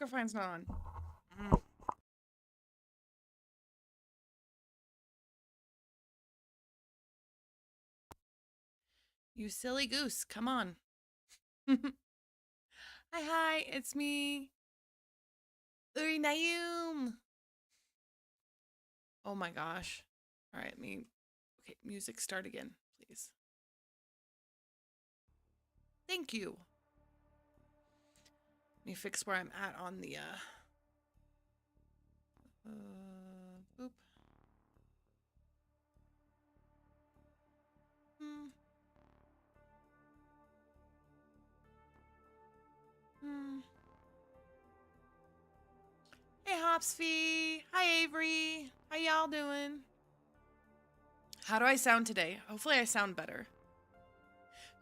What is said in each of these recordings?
microphone's not on. Mm. You silly goose, come on. Hi, it's me. Uri Naoom. Oh my gosh. All right, okay, music start again, please. Thank you. Let me fix where I'm at on the, boop. Hmm. Hmm. Hey, Hopsfee. Hi, Avery. How y'all doing? How do I sound today? Hopefully I sound better.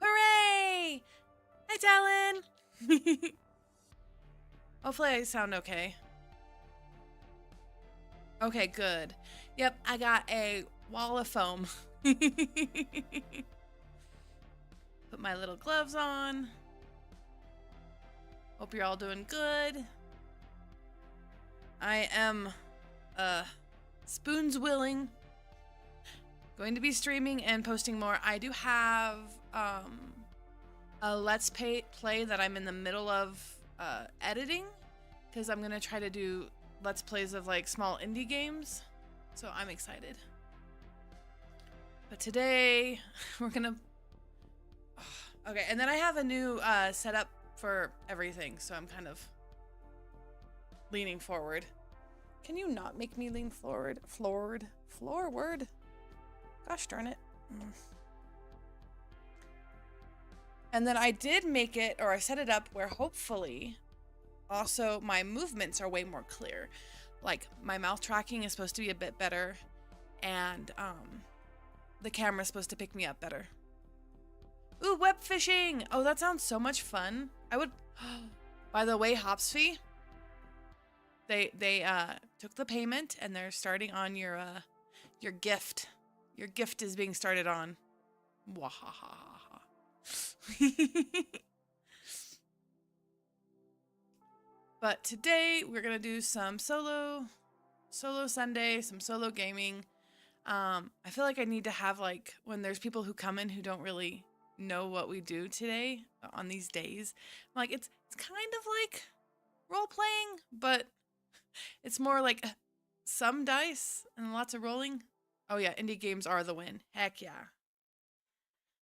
Hooray! Hi, Talon! Hopefully I sound okay. Okay, good. Yep, I got a wall of foam. Put my little gloves on. Hope you're all doing good. I am, spoons willing. Going to be streaming and posting more. I do have, a Let's Play that I'm in the middle of, editing. Because I'm going to try to do Let's Plays of, like, small indie games. So I'm excited. But today, we're going to... Okay, and then I have a new, setup for everything. So I'm kind of leaning forward. Can you not make me lean forward? Forward? Gosh darn it. And then I did make it, or I set it up where hopefully also my movements are way more clear. Like my mouth tracking is supposed to be a bit better, and the camera's supposed to pick me up better. Ooh, web fishing! Oh, that sounds so much fun. I would... By the way, Hopsfee, they took the payment and they're starting on your gift. Your gift is being started on. Wahahaha. But today we're gonna do some solo Sunday, some solo gaming. I feel like I need to have, like, when there's people who come in who don't really know what we do today on these days. I'm like, it's kind of like role playing, but it's more like some dice and lots of rolling. Oh yeah, indie games are the win. Heck yeah.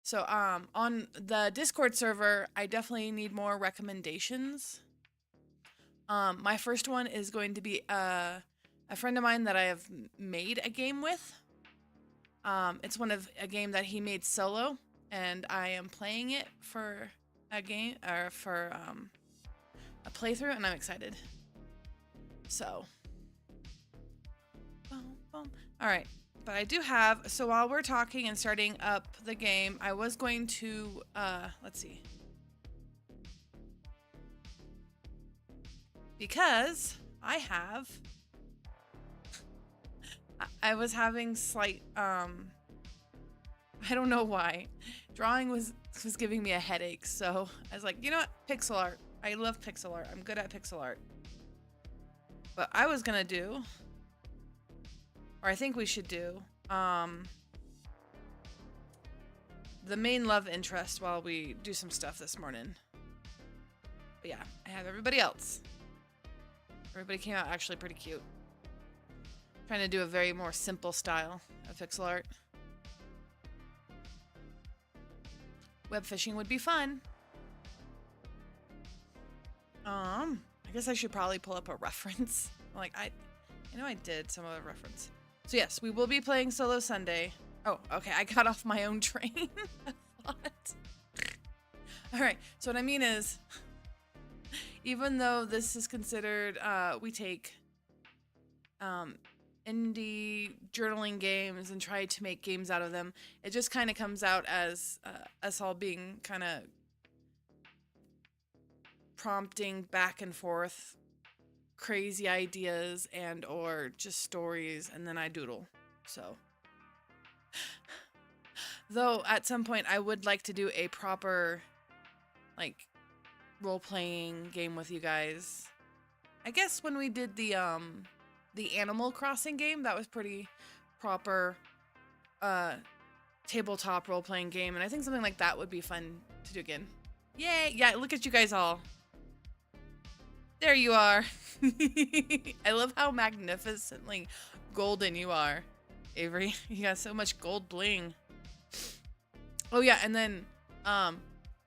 So on the Discord server, I definitely need more recommendations. My first one is going to be a friend of mine that I have made a game with. It's a game that he made solo, and I am playing it for a game, or for a playthrough, and I'm excited. So, all right. But I do have, so while we're talking and starting up the game, I was going to, let's see. Because I was having slight, I don't know why. Drawing was giving me a headache, so I was like, you know what? Pixel art. I love pixel art. I'm good at pixel art. But I was gonna do, or I think we should do, the main love interest while we do some stuff this morning. But yeah, I have everybody else. Everybody came out actually pretty cute. Trying to do a very more simple style of pixel art. Web fishing would be fun. I guess I should probably pull up a reference. Like, I know I did some other reference. So yes, we will be playing Solo Sunday. Oh, okay, I got off my own train. What? Alright, so what I mean is, even though this is considered, we take indie journaling games and try to make games out of them, it just kind of comes out as us all being kind of prompting back and forth crazy ideas and or just stories, and then I doodle. So though at some point I would like to do a proper, like, role-playing game with you guys. I guess when we did the Animal Crossing game, that was pretty proper tabletop role-playing game, and I think something like that would be fun to do again. Yay! Yeah, look at you guys all. There you are. I love how magnificently golden you are, Avery. You got so much gold bling. Oh yeah, and then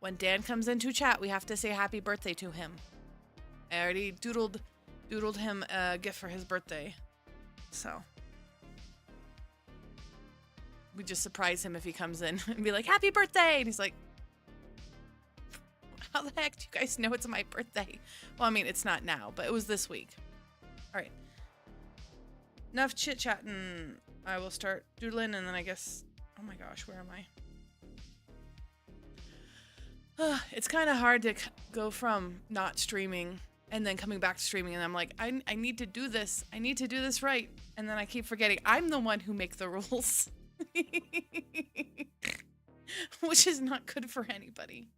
when Dan comes into chat, we have to say happy birthday to him. I already doodled him a gift for his birthday. So we just surprise him if he comes in and be like, happy birthday! And he's like, how the heck do you guys know it's my birthday? Well, I mean, it's not now, but it was this week. All right. Enough chit-chatting. I will start doodling, and then I guess... Oh my gosh, where am I? It's kind of hard to go from not streaming and then coming back to streaming, and I'm like, I need to do this. I need to do this right. And then I keep forgetting. I'm the one who make the rules. Which is not good for anybody.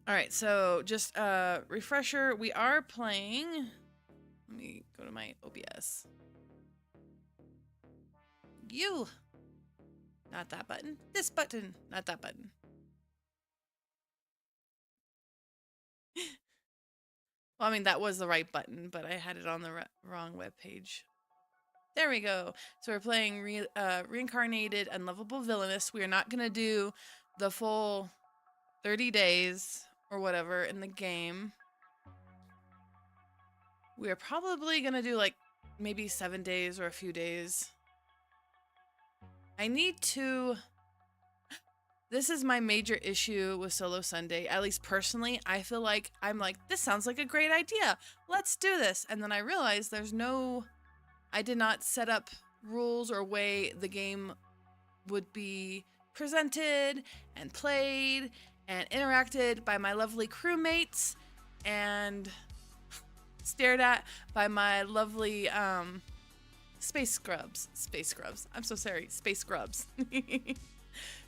All right, so just a refresher. We are playing. Let me go to my OBS. You. Not that button. This button. Not that button. Well, I mean, that was the right button, but I had it on the wrong web page. There we go. So we're playing Reincarnated Unlovable Villainess. We are not going to do the full 30 days or whatever in the game. We are probably going to do like maybe 7 days or a few days. I need to... This is my major issue with Solo Sunday. At least personally, I feel like I'm like, this sounds like a great idea. Let's do this. And then I realize there's no... I did not set up rules or way the game would be presented and played and interacted by my lovely crewmates and stared at by my lovely space scrubs. I'm so sorry, space scrubs.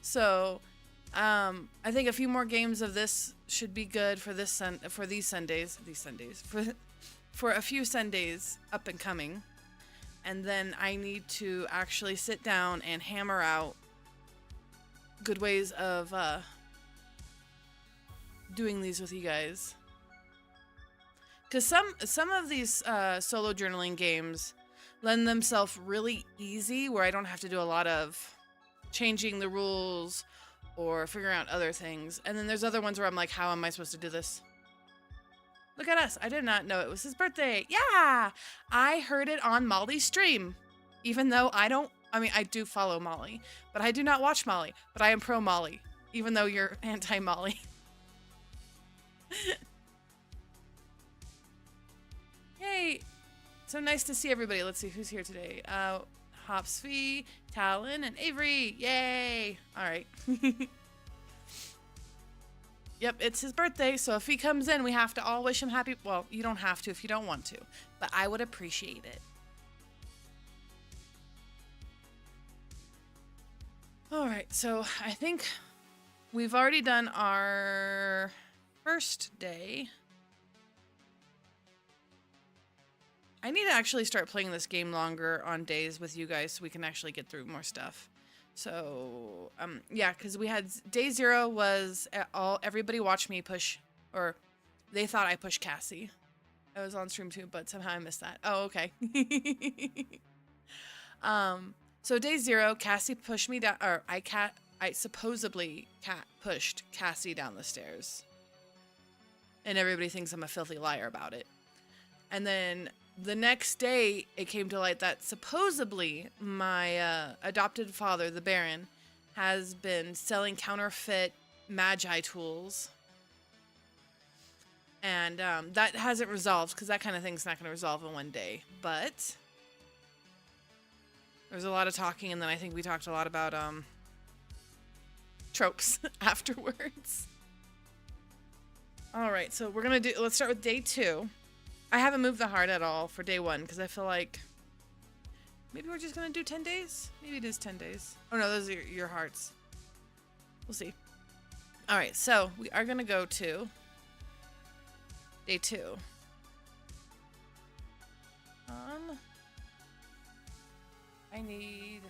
So I think a few more games of this should be good for this for a few Sundays up and coming. And then I need to actually sit down and hammer out good ways of doing these with you guys. Because some of these solo journaling games lend themselves really easy, where I don't have to do a lot of changing the rules or figuring out other things. And then there's other ones where I'm like, how am I supposed to do this? Look at us. I did not know it was his birthday. Yeah! I heard it on Molly's stream. Even though I do follow Molly, but I do not watch Molly. But I am pro Molly, even though you're anti-Molly. Yay! So nice to see everybody. Let's see who's here today. Hops V, Talon, and Avery. Yay! All right. Yep, it's his birthday, so if he comes in, we have to all wish him happy... Well, you don't have to if you don't want to, but I would appreciate it. All right, so I think we've already done our first day. I need to actually start playing this game longer on days with you guys so we can actually get through more stuff. So, yeah, because we had day 0 was everybody watched me push, or they thought I pushed Cassie. I was on stream too, but somehow I missed that. Oh, okay. So day 0, Cassie pushed me down, or I supposedly pushed Cassie down the stairs. And everybody thinks I'm a filthy liar about it. And then the next day, it came to light that supposedly my adopted father, the Baron, has been selling counterfeit magi tools. And that hasn't resolved, because that kind of thing's not going to resolve in one day. But there was a lot of talking, and then I think we talked a lot about tropes afterwards. All right, so we're going to let's start with day 2. I haven't moved the heart at all for day 1 because I feel like maybe we're just going to do 10 days. Maybe it is 10 days. Oh no, those are your hearts. We'll see. All right, so we are going to go to day 2. I need...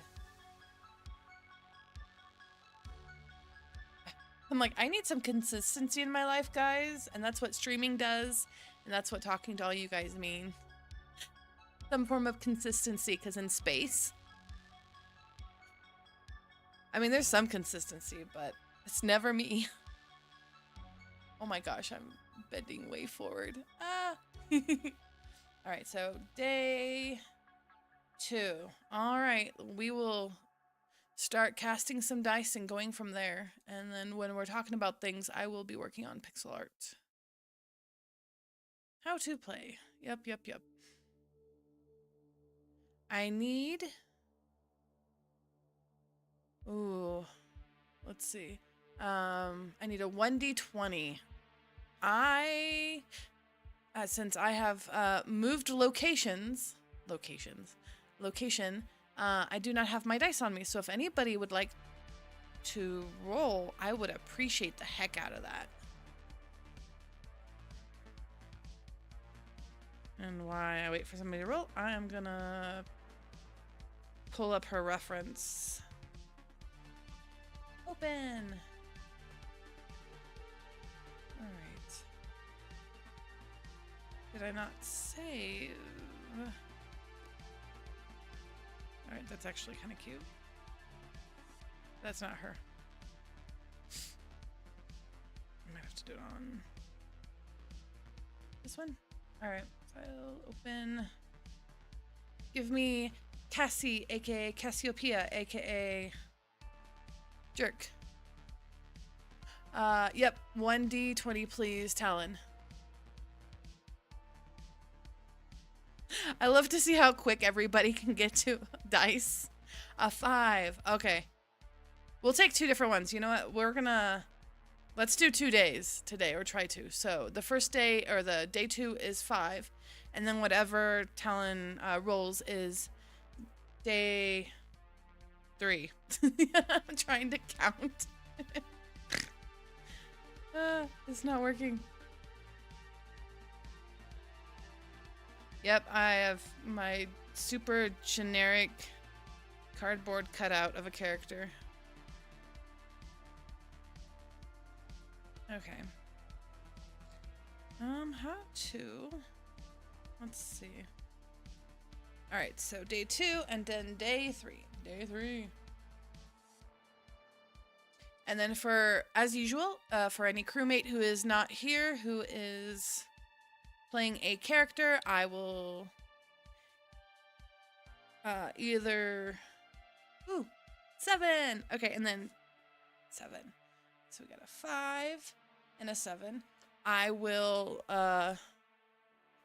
I'm like, I need some consistency in my life, guys. And that's what streaming does. And that's what talking to all you guys mean. Some form of consistency, because in space... I mean, there's some consistency, but it's never me. Oh my gosh, I'm bending way forward. Ah! Alright, so day 2. Alright, we will start casting some dice and going from there. And then when we're talking about things, I will be working on pixel art. How to play. Yep. I need... Ooh. Let's see. I need a 1d20. Since I have moved location, I do not have my dice on me. So if anybody would like to roll, I would appreciate the heck out of that. And while I wait for somebody to roll, I am gonna pull up her reference. Open. All right. Did I not save? All right, that's actually kind of cute. That's not her. I might have to do it on this one. All right, file open. Give me Cassie, aka Cassiopeia, aka Jerk. Yep, 1d20 please, Talon. I love to see how quick everybody can get to dice. A 5. Okay. We'll take 2 different ones. You know what? Let's do 2 days today, or try to. So the first day, or the day 2 is 5. And then whatever Talon rolls is day 3. I'm trying to count. It's not working. Yep, I have my super generic cardboard cutout of a character. Okay. How to... Let's see. Alright, so day 2 and then day 3. Day 3. And then as usual, for any crewmate who is not here, who is playing a character, I will either... Ooh, 7! Okay, and then 7. So we got a 5 and a 7. I will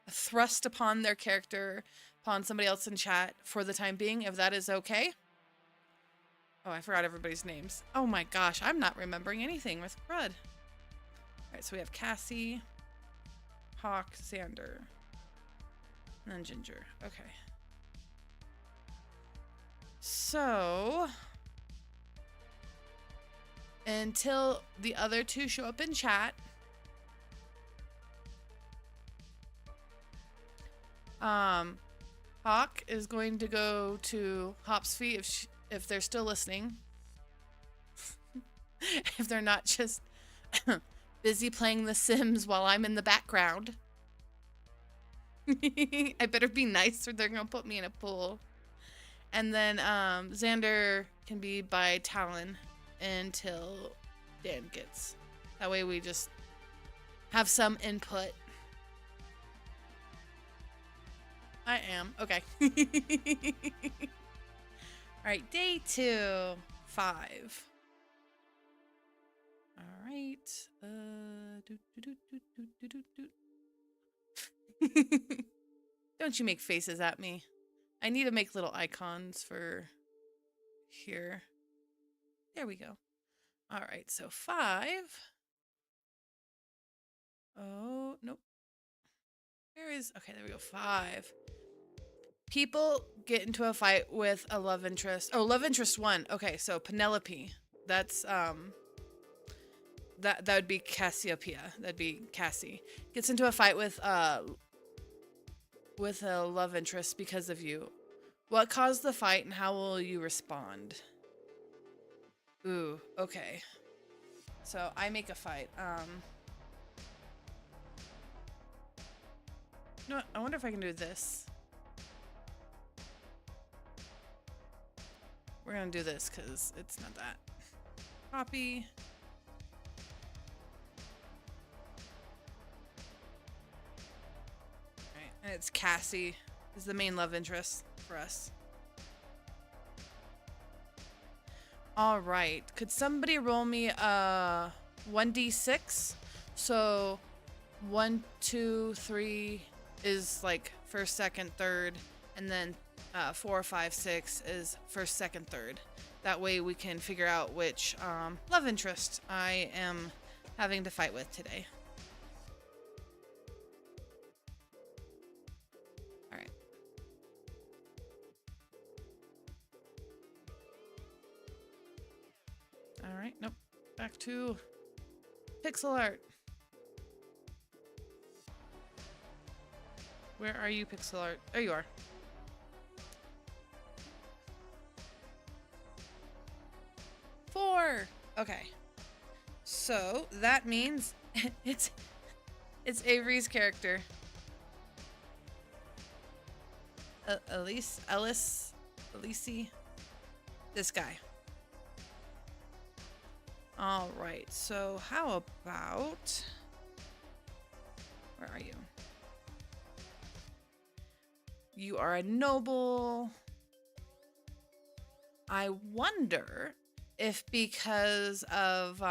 thrust upon their character, upon somebody else in chat for the time being, if that is okay. Oh, I forgot everybody's names. Oh my gosh, I'm not remembering anything with crud. Alright, so we have Cassie, Hawk, Xander, and then Ginger. Okay. So... until the other 2 show up in chat, Hawk is going to go to Hop's feet if they're still listening. If they're not just busy playing The Sims while I'm in the background. I better be nice or they're gonna put me in a pool. And then Xander can be by Talon until Dan gets. That way we just have some input. I am. Okay. Alright, day 2. 5. Alright. Don't you make faces at me. I need to make little icons for here. There we go. Alright, so 5. Oh, nope. Okay, there we go. 5. People get into a fight with a love interest. Oh, love interest 1. Okay, so Penelope. That's, that would be Cassiopeia. That'd be Cassie. Gets into a fight with with a love interest because of you. What caused the fight and how will you respond? Ooh, okay. So I make a fight. You know what? I wonder if I can do this. We're gonna do this because it's not that. Copy. Alright, and it's Cassie is the main love interest for us. Alright, could somebody roll me a 1d6? So 1, 2, 3 is like first, second, third, and then 4, 5, 6 is first, second, third. That way we can figure out which love interest I am having to fight with today. Alright. Alright, nope. Back to pixel art. Where are you, pixel art? There you are. Four. Okay. So that means it's Avery's character. Elise, this guy. All right. So how about? Where are you? You are a noble. I wonder if because of,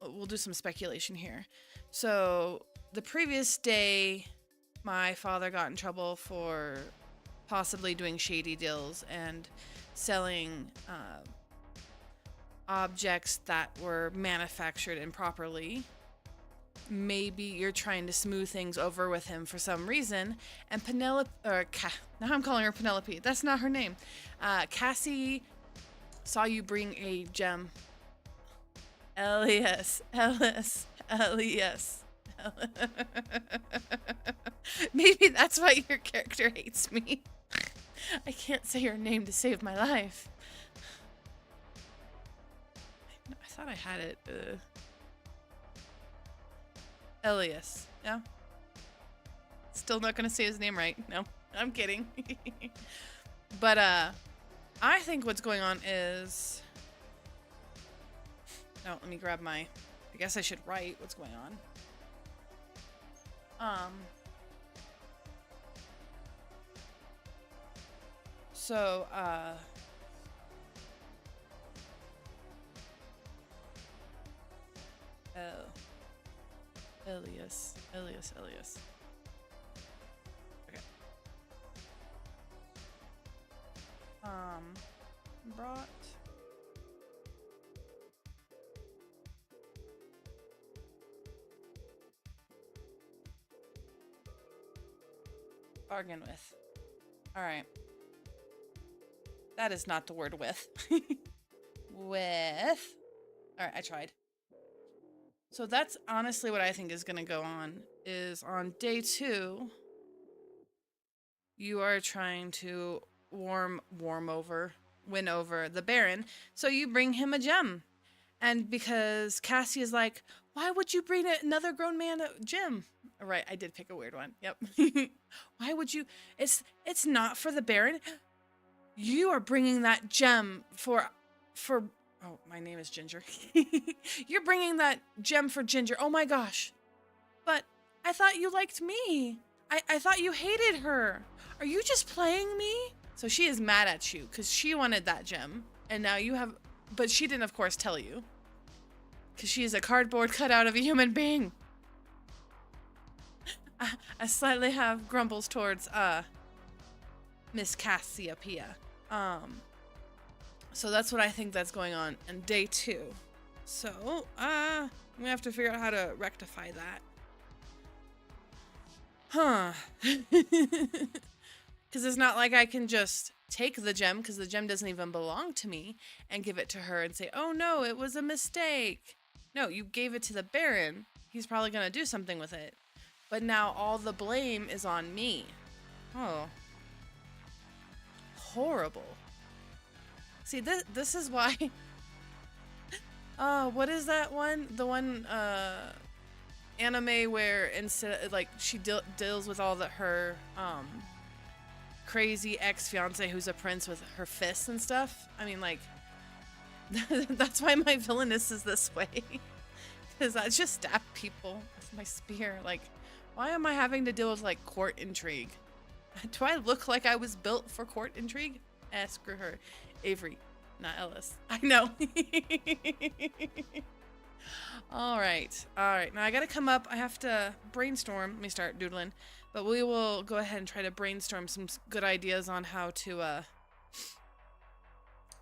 we'll do some speculation here. So the previous day, my father got in trouble for possibly doing shady deals and selling objects that were manufactured improperly. Maybe you're trying to smooth things over with him for some reason. And Penelope, now I'm calling her Penelope. That's not her name. Cassie saw you bring a gem. Elias. Maybe that's why your character hates me. I can't say your name to save my life. I thought I had it. Elias. Yeah. Still not gonna say his name right. No, I'm kidding. But I think what's going on is. No, let me grab my. I guess I should write what's going on. So Elias. Okay. Brought. Bargain with. All right. That is not the word with. With. All right, I tried. So that's honestly what I think is going to go on, is on day 2, you are trying to win over the Baron. So you bring him a gem. And because Cassie is like, why would you bring another grown man a gem? Right, I did pick a weird one. Yep. Why would you? It's not for the Baron. You are bringing that gem for oh, my name is Ginger. You're bringing that gem for Ginger. Oh my gosh. But I thought you liked me. I thought you hated her. Are you just playing me? So she is mad at you because she wanted that gem. And now you have, but she didn't of course tell you. Because she is a cardboard cutout of a human being. I slightly have grumbles towards Miss Cassiopeia. So that's what I think that's going on in day 2. So, I'm gonna have to figure out how to rectify that. Huh. Because it's not like I can just take the gem, because the gem doesn't even belong to me, and give it to her and say, oh no, it was a mistake. No, you gave it to the Baron. He's probably gonna do something with it. But now all the blame is on me. Oh. Horrible. See, this is why... what is that one? The one, anime where instead, like, she deals with all her, crazy ex-fiance who's a prince with her fists and stuff. I mean, like, that's why my villainess is this way. Because I just stab people with my spear. Like, why am I having to deal with, like, court intrigue? Do I look like I was built for court intrigue? Screw her. Avery, not Ellis. I know. All right. Now I gotta come up. I have to brainstorm. Let me start doodling. But we will go ahead and try to brainstorm some good ideas on how to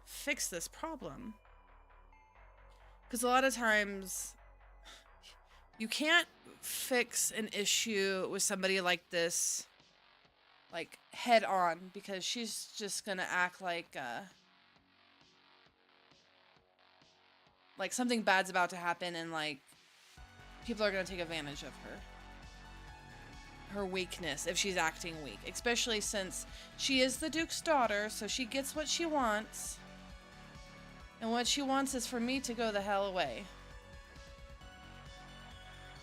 fix this problem. Because a lot of times you can't fix an issue with somebody like this, like, head on, because she's just gonna act like something bad's about to happen, and, like, people are gonna take advantage of her weakness if she's acting weak, especially since she is the Duke's daughter, so she gets what she wants, and what she wants is for me to go the hell away.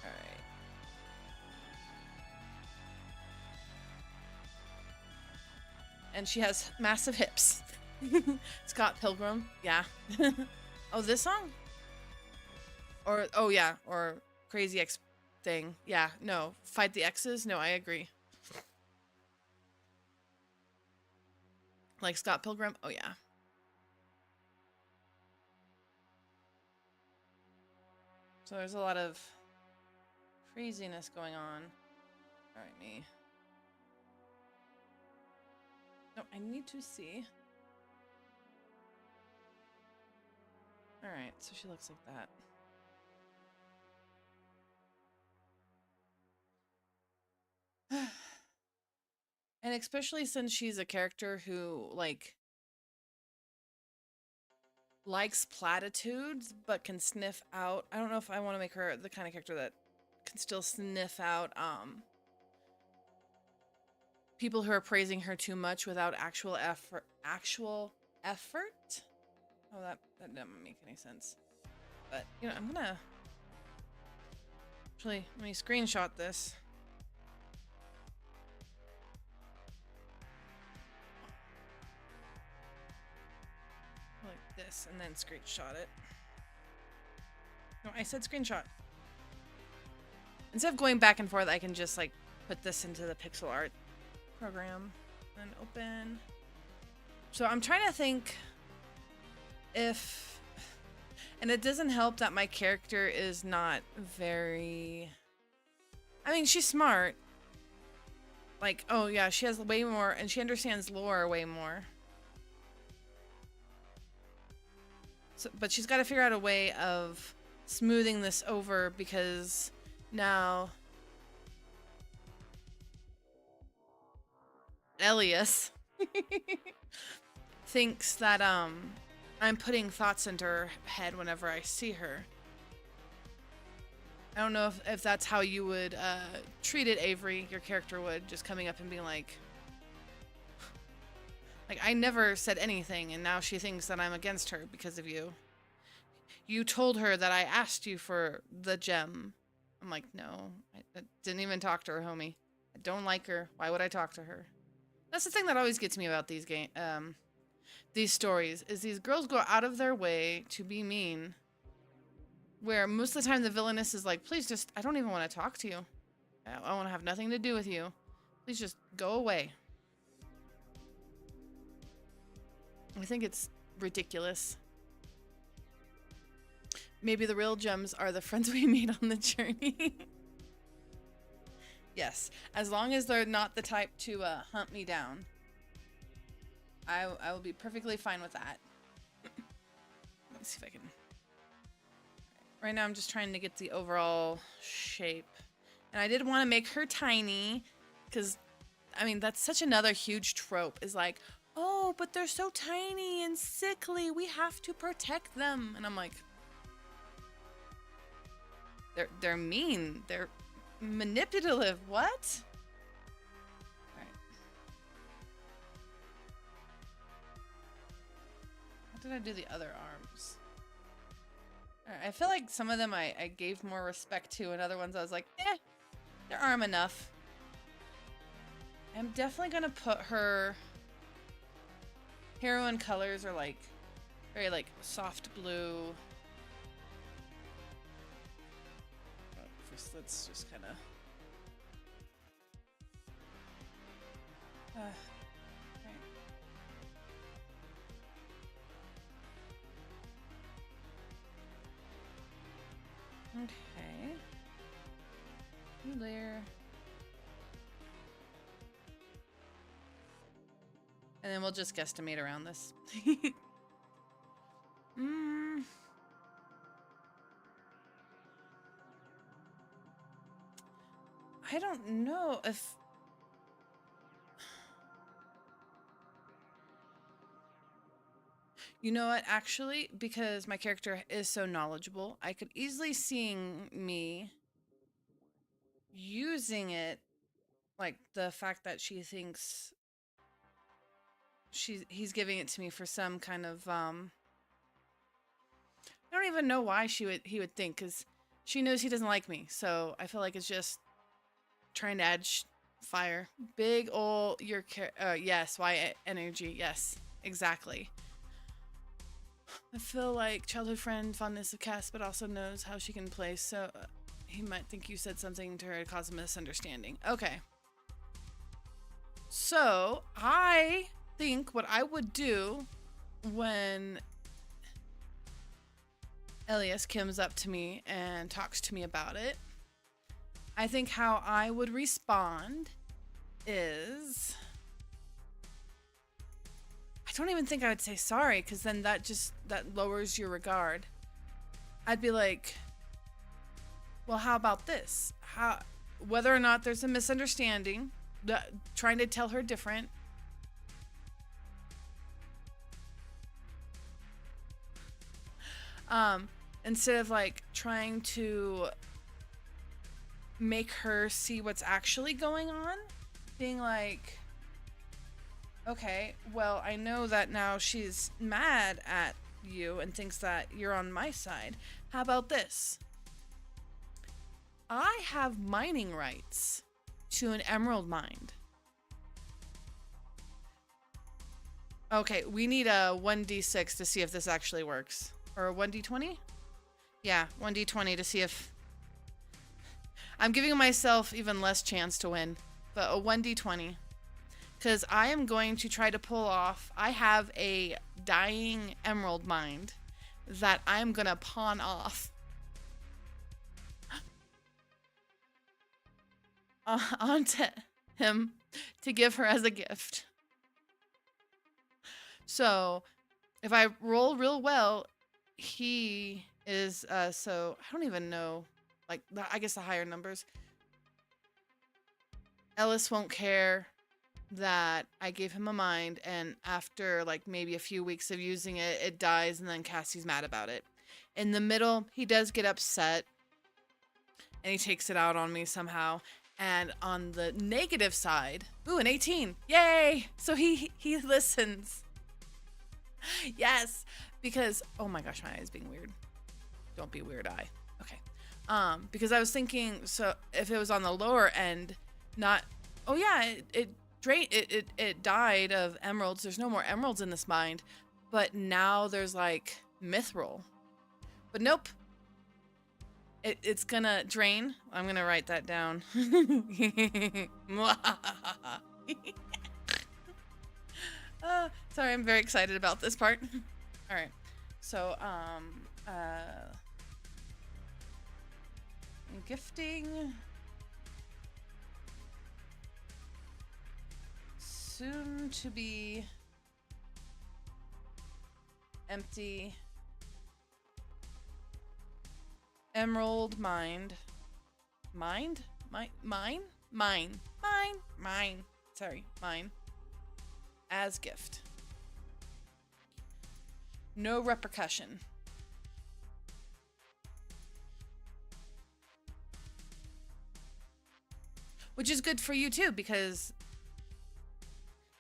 Alright. And she has massive hips. Scott Pilgrim, yeah. Oh, this song? Or, oh yeah, or Crazy X thing. Yeah, no. Fight the X's? No, I agree. Like Scott Pilgrim? Oh yeah. So there's a lot of craziness going on. Alright, me. No, I need to see. Alright, so she looks like that. And especially since she's a character who, like, likes platitudes, but can sniff out... I don't know if I want to make her the kind of character that can still sniff out, people who are praising her too much without actual effort. Oh, that doesn't make any sense. But, you know, I'm gonna... Actually, let me screenshot this. Like this, and then screenshot it. No, I said screenshot. Instead of going back and forth, I can just, like, put this into the pixel art program and open. So I'm trying to think if... And it doesn't help that my character is not very... I mean, she's smart. Like, oh yeah, she has way more, and she understands lore way more. So, but she's got to figure out a way of smoothing this over, because now Elias thinks that I'm putting thoughts into her head whenever I see her. I don't know if that's how you would treat it, Avery. Your character would, just coming up and being like, I never said anything, and now she thinks that I'm against her because of you. You told her that I asked you for the gem. I'm like, no, I didn't even talk to her, homie. I don't like her. Why would I talk to her? That's the thing that always gets me about these these stories, is these girls go out of their way to be mean, where most of the time the villainess is like, please just, I don't even want to talk to you. I want to have nothing to do with you. Please just go away. I think it's ridiculous. Maybe the real gems are the friends we made on the journey. Yes, as long as they're not the type to hunt me down, I will be perfectly fine with that. Let me see if I can... Right now I'm just trying to get the overall shape. And I did want to make her tiny, because, I mean, that's such another huge trope, is like, oh, but they're so tiny and sickly, we have to protect them. And I'm like, they're mean, they're manipulative, what? Alright. did I do the other arms? All right, I feel like some of them I gave more respect to, and other ones I was like, eh, they're arm enough. I'm definitely gonna put her heroine colors are like very like soft blue. Oh, first, let's just kind of. Okay. New layer. And then we'll just guesstimate around this. I don't know if... You know what, actually, because my character is so knowledgeable, I could easily seeing me using it, like the fact that she thinks he's giving it to me for some kind of I don't even know why he would think, because she knows he doesn't like me, so I feel like it's just trying to add fire. Big ol' yes, why energy, yes, exactly. I feel like childhood friend, fondness of Cass, but also knows how she can play, so he might think you said something to her to cause a misunderstanding. Okay. So, I think what I would do when Elias comes up to me and talks to me about it, I think how I would respond is... I don't even think I would say sorry, because then that lowers your regard. I'd be like, well, how about this? Whether or not there's a misunderstanding, trying to tell her different. Instead of like trying to make her see what's actually going on, being like, okay, well, I know that now she's mad at you and thinks that you're on my side. How about this? I have mining rights to an emerald mine. Okay, we need a 1d6 to see if this actually works. Or a 1d20? Yeah, 1d20 to see if... I'm giving myself even less chance to win, but a 1d20. Because I am going to try to pull off... I have a dying emerald mine that I'm going to pawn off onto him to give her as a gift. So, if I roll real well, he is, so, I don't even know, like, I guess the higher numbers. Ellis won't care that I gave him a mind, and after, like, maybe a few weeks of using it, it dies, and then Cassie's mad about it. In the middle, he does get upset, and he takes it out on me somehow. And on the negative side, ooh, an 18. Yay! So he listens. Yes, because, oh my gosh, my eye is being weird. Don't be weird eye. Okay. Because I was thinking, so if it was on the lower end, not, oh yeah, it died of emeralds. There's no more emeralds in this mine, but now there's like mithril. But nope. It's gonna drain. I'm gonna write that down. Sorry, I'm very excited about this part. All right, so gifting soon to be empty emerald mine. Sorry, mine. As gift. No repercussion. Which is good for you too, because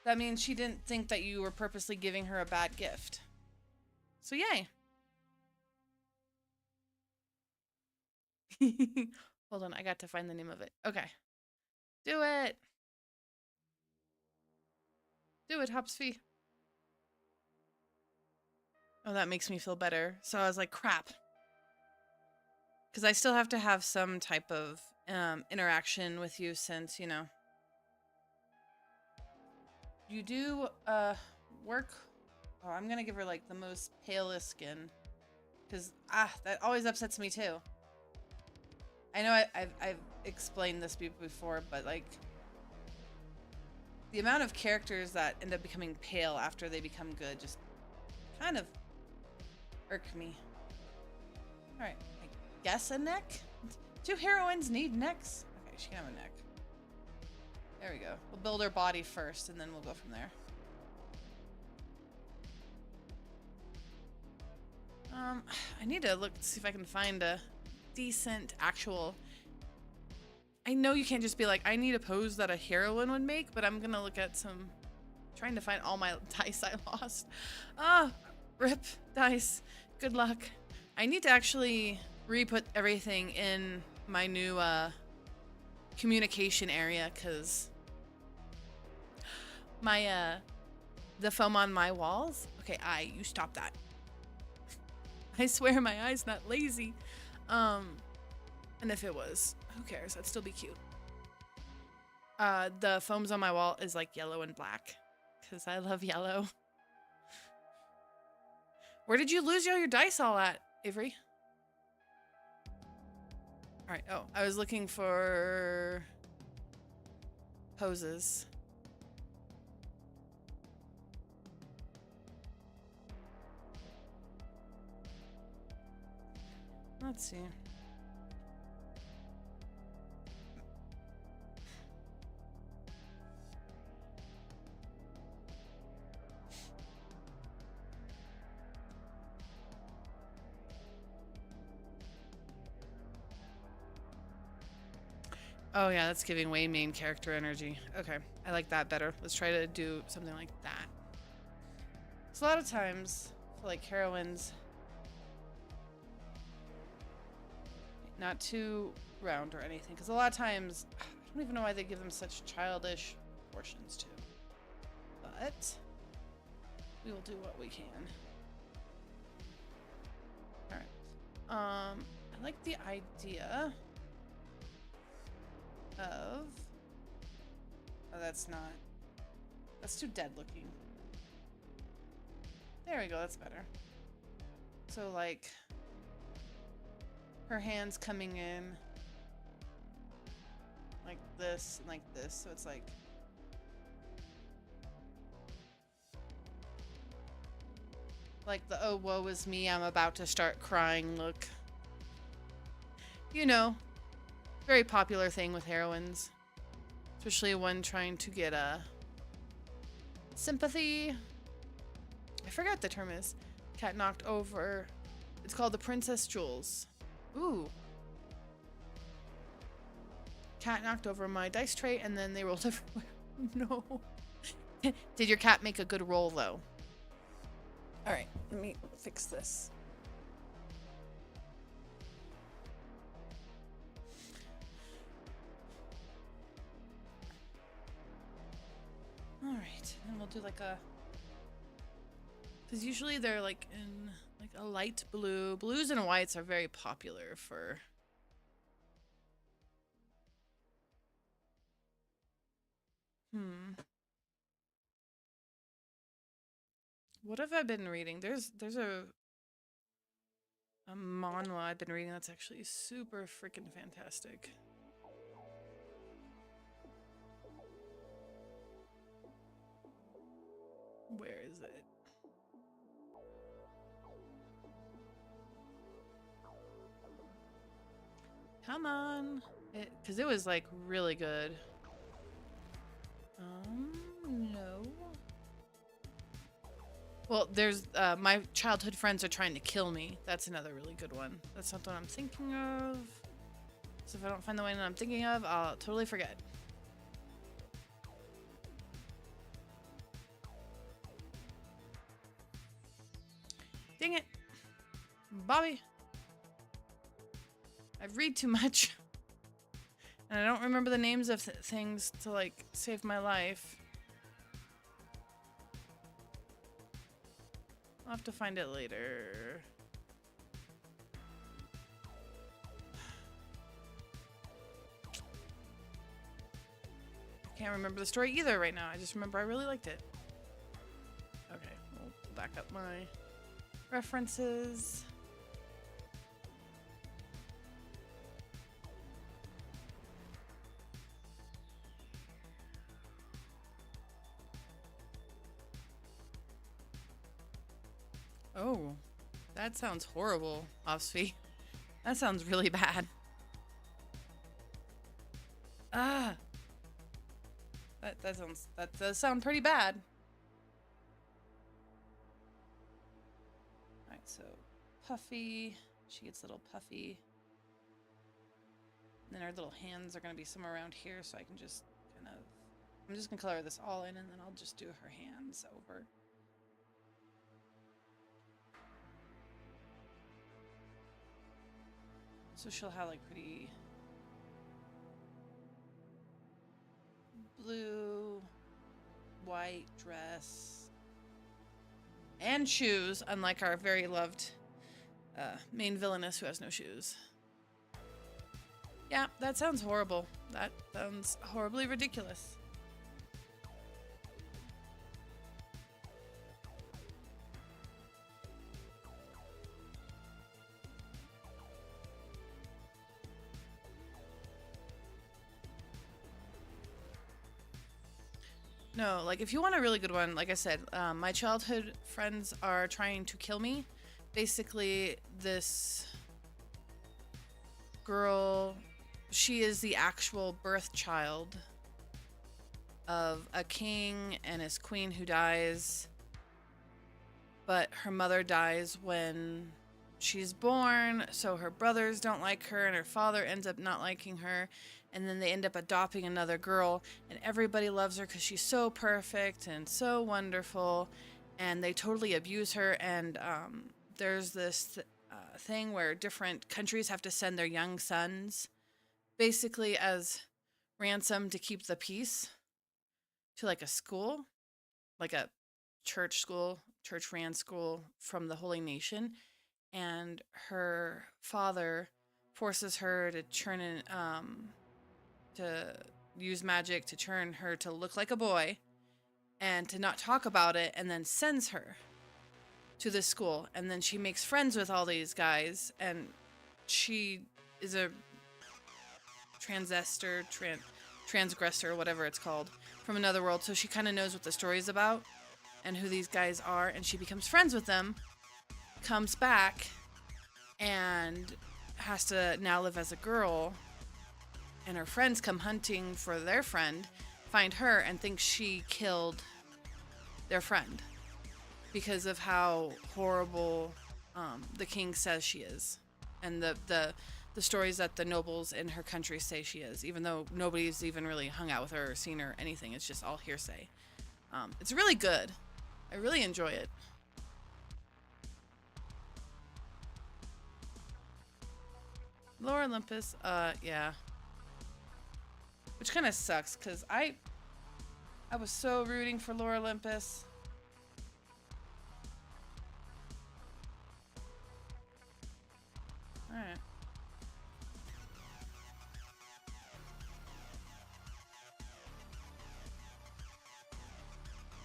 that means she didn't think that you were purposely giving her a bad gift. So yay. Hold on, I got to find the name of it. Okay. Do it. Do it, Hopsfee. Oh, that makes me feel better. So I was like, crap. Because I still have to have some type of interaction with you since, you know, you do work. Oh, I'm going to give her like the most palest skin. Because, that always upsets me too. I know I've explained this before, but like, the amount of characters that end up becoming pale after they become good just kind of irk me. Alright, I guess a neck? Do heroines need necks? Okay, she can have a neck. There we go. We'll build her body first, and then we'll go from there. I need to look to see if I can find a decent actual... I know you can't just be like, I need a pose that a heroine would make, but I'm gonna look at some... Trying to find all my dice I lost. Rip dice. Good luck. I need to actually re-put everything in my new communication area, because my the foam on my walls. Okay, you stop that. I swear my eye's not lazy. And if it was, who cares? That'd still be cute. The foams on my wall is like yellow and black, because I love yellow. Where did you lose all your dice all at, Avery? Alright, oh, I was looking for poses. Let's see. Oh yeah, that's giving way main character energy. Okay, I like that better. Let's try to do something like that. So a lot of times, for like heroines, not too round or anything, because a lot of times, I don't even know why they give them such childish proportions too. But we will do what we can. All right. I like the idea of... Oh, that's not... That's too dead looking. There we go, that's better. So, like, her hands coming in like this and like this, so it's like... Like the, oh, woe is me, I'm about to start crying look. You know, very popular thing with heroines. Especially one trying to get a sympathy. I forgot what the term is. Cat knocked over. It's called the Princess Jewels. Ooh. Cat knocked over my dice tray and then they rolled everywhere. No. Did your cat make a good roll though? Alright, let me fix this. Alright, and we'll do like a... Because usually they're like in like a light blue. Blues and whites are very popular for... What have I been reading? There's a manhwa I've been reading that's actually super freaking fantastic. Where is it? Come on. Because it was like really good. No. Well, there's, my childhood friends are trying to kill me. That's another really good one. That's something I'm thinking of. So if I don't find the one that I'm thinking of, I'll totally forget. Dang it. Bobby. I read too much. And I don't remember the names of things to, like, save my life. I'll have to find it later. I can't remember the story either right now. I just remember I really liked it. Okay, we'll back up my references. Oh, that sounds horrible, Offsfee. That sounds really bad. Ah, that does sound pretty bad. All right, so Puffy, she gets a little puffy. And then her little hands are gonna be somewhere around here, so I can just kind of, I'm just gonna color this all in, and then I'll just do her hands over. So she'll have like pretty blue, white dress and shoes, unlike our very loved main villainess who has no shoes. Yeah, that sounds horrible. That sounds horribly ridiculous. No, like if you want a really good one, like I said, my childhood friends are trying to kill me. Basically, this girl, she is the actual birth child of a king and his queen who dies. But her mother dies when she's born, so her brothers don't like her, and her father ends up not liking her. And then they end up adopting another girl, and everybody loves her because she's so perfect and so wonderful, and they totally abuse her. And there's this thing where different countries have to send their young sons basically as ransom to keep the peace to like a school, like a church school, church ran school from the Holy Nation. And her father forces her to churn in, to use magic to turn her to look like a boy and to not talk about it, and then sends her to this school. And then she makes friends with all these guys, and she is a transgressor, whatever it's called, from another world. So she kind of knows what the story is about and who these guys are, and she becomes friends with them, comes back, and has to now live as a girl. And her friends come hunting for their friend, find her, and think she killed their friend because of how horrible the king says she is, and the stories that the nobles in her country say she is, even though nobody's even really hung out with her or seen her or anything. It's just all hearsay. It's really good. I really enjoy it. Lower Olympus, yeah. Which kind of sucks, because I was so rooting for Lower Olympus. Alright.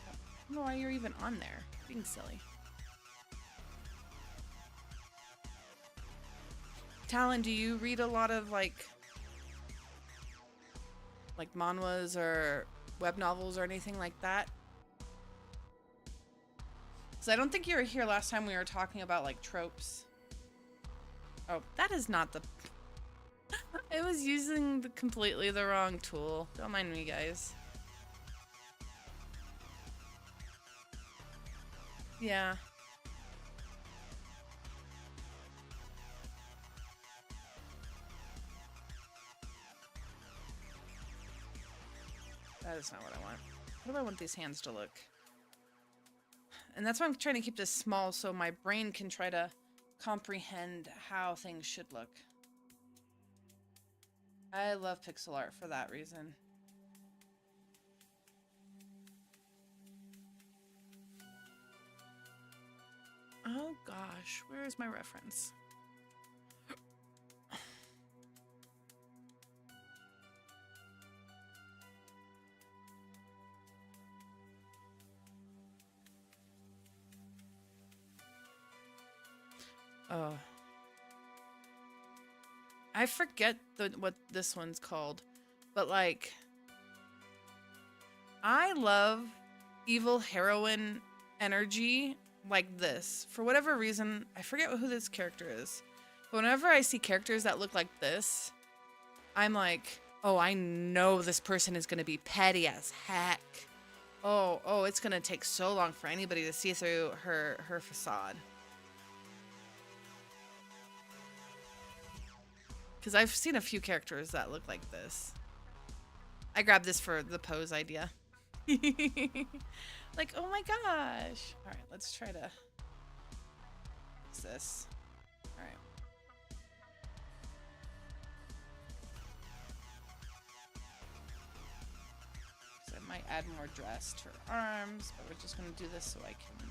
I don't know why you're even on there. Being silly. Talon, do you read a lot of like manhwas or web novels or anything like that? Because I don't think you were here last time we were talking about like tropes. Oh, that is not the... I was using completely the wrong tool. Don't mind me, guys. Yeah. That is not what I want. How do I want these hands to look? And that's why I'm trying to keep this small, so my brain can try to comprehend how things should look. I love pixel art for that reason. Oh gosh, where is my reference? Oh. I forget what this one's called, but like, I love evil heroine energy like this. For whatever reason, I forget who this character is. But whenever I see characters that look like this, I'm like, oh, I know this person is going to be petty as heck. Oh, it's going to take so long for anybody to see through her facade. Because I've seen a few characters that look like this. I grabbed this for the pose idea. Like, oh my gosh. All right, let's try to fix this. All right. So I might add more dress to her arms, but we're just going to do this so I can...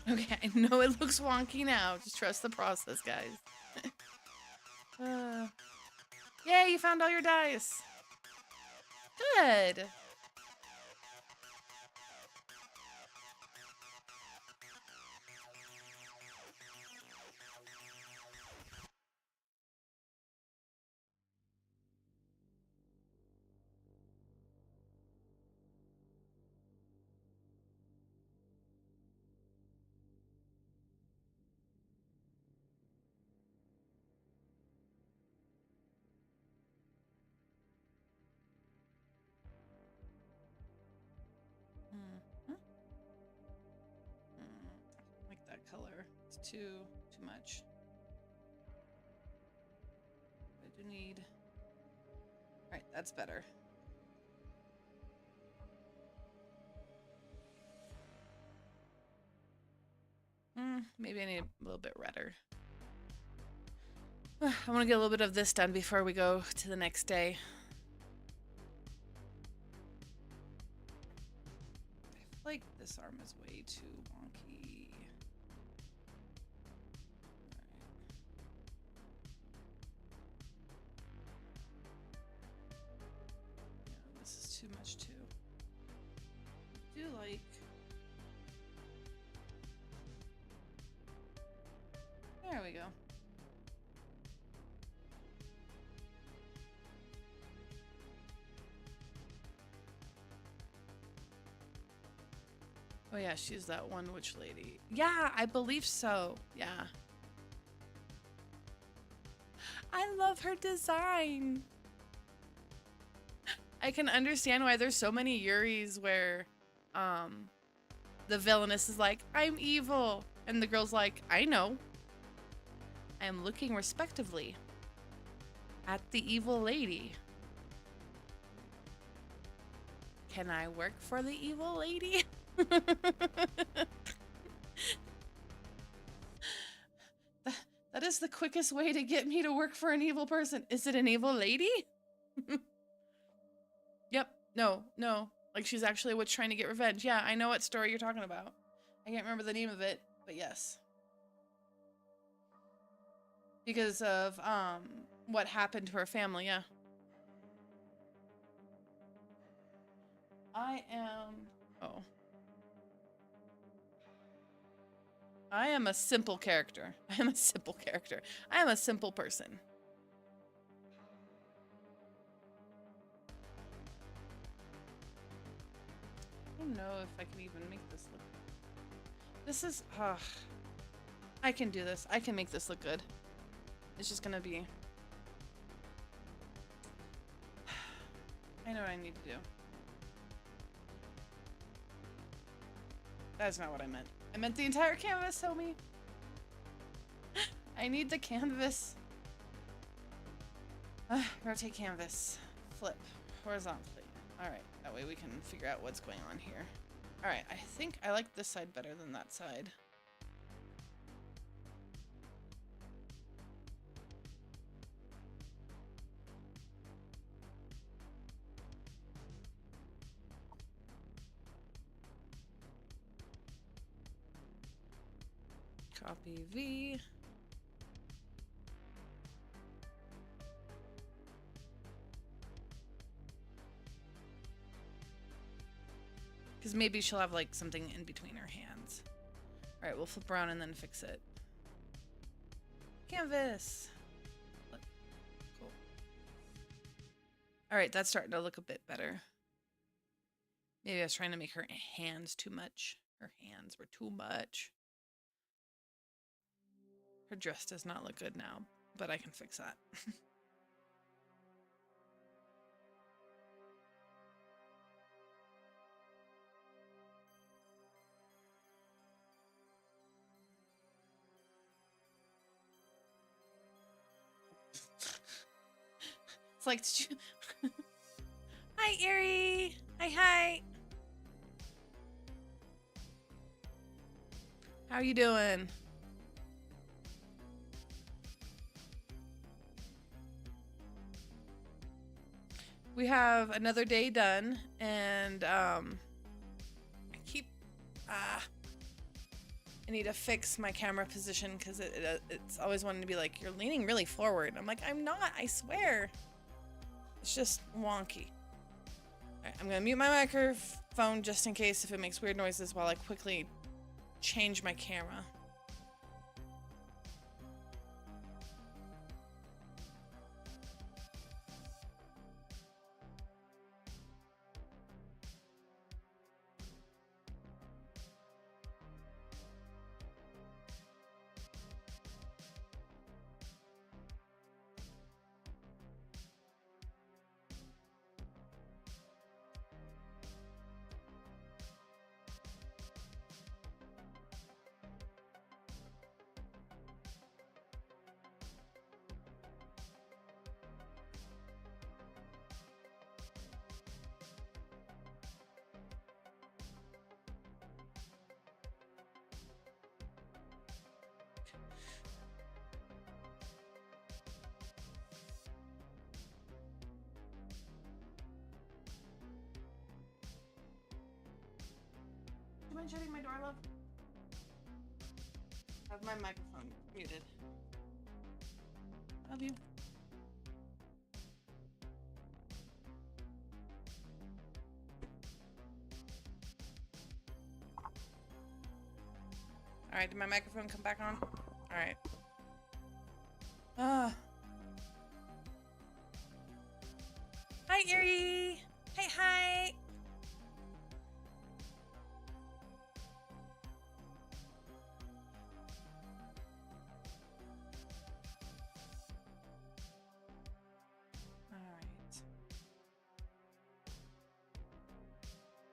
Okay, I know it looks wonky now. Just trust the process, guys. Yay, you found all your dice. Good. Like that color. It's too much. I do need... Alright, that's better. Maybe I need a little bit redder. I want to get a little bit of this done before we go to the next day. I feel like this arm is way too wonky. Yeah, this is too much too. I do like... There we go. Oh yeah, she's that one witch lady. Yeah, I believe so. Yeah. I love her design. I can understand why there's so many Yuris where the villainess is like, I'm evil. And the girl's like, I know. I am looking respectively at the evil lady. Can I work for the evil lady? That is the quickest way to get me to work for an evil person. Is it an evil lady? Yep. No. Like she's actually what's trying to get revenge. Yeah, I know what story you're talking about. I can't remember the name of it, but yes. Because of what happened to her family, yeah. I am a simple character. I am a simple character. I am a simple person. I don't know if I can even make this look... This is... I can do this. I can make this look good. It's just gonna be... I know what I need to do. That's not what I meant. I meant the entire canvas, homie. I need the canvas. Rotate canvas. Flip. Horizontally. Alright, that way we can figure out what's going on here. Alright, I think I like this side better than that side. Copy V. Because maybe she'll have like something in between her hands. All right, we'll flip around and then fix it. Canvas. Cool. All right, that's starting to look a bit better. Maybe I was trying to make her hands too much. Her hands were too much. Her dress does not look good now, but I can fix that. It's like, did you... Hi, Erie. Hi. How you doing? We have another day done, and I need to fix my camera position because it's always wanting to be like, you're leaning really forward. I'm like, I'm not, I swear. It's just wonky. All right, I'm gonna mute my microphone just in case if it makes weird noises while I quickly change my camera. Do you mind shutting my door, love? I have my microphone muted. Love you. All right, did my microphone come back on? All right. Hi, Erie. Hi.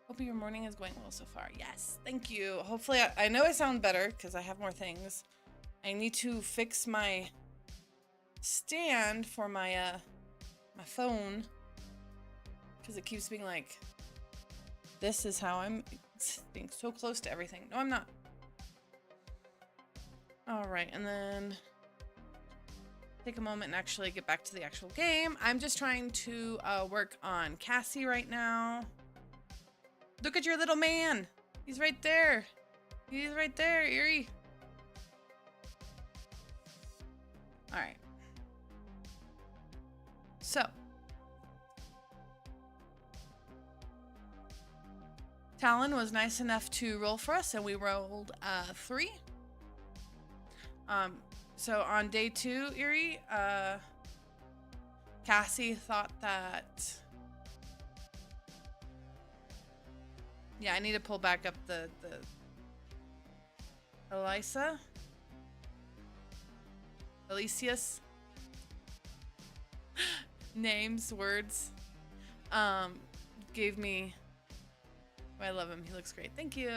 Hope your morning is going well so far. Yes, thank you. Hopefully, I know I sound better because I have more things. I need to fix my stand for my my phone because it keeps being like, this is how I'm being so close to everything. No, I'm not. All right, and then take a moment and actually get back to the actual game. I'm just trying to work on Cassie right now. Look at your little man. He's right there. He's right there, Erie. All right. So. Talon was nice enough to roll for us, and we rolled 3. So on day 2, Erie, Cassie thought that... Yeah, I need to pull back up the Alicia's names, words. um, gave me. Oh, I love him. He looks great. Thank you.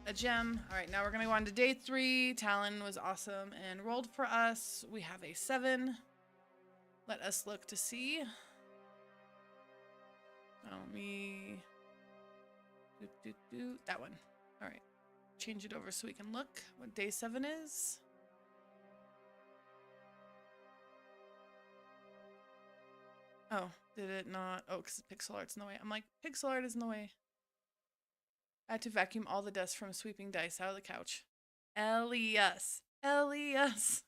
A gem. All right, now we're gonna go on to day 3. Talon was awesome and rolled for us. We have a 7. Let us look to see. Me. That one. All right. Change it over so we can look what day 7 is. Oh, did it not? Oh, because pixel art's in the way. I'm like, pixel art is in the way. I had to vacuum all the dust from sweeping dice out of the couch. Elias. Elias.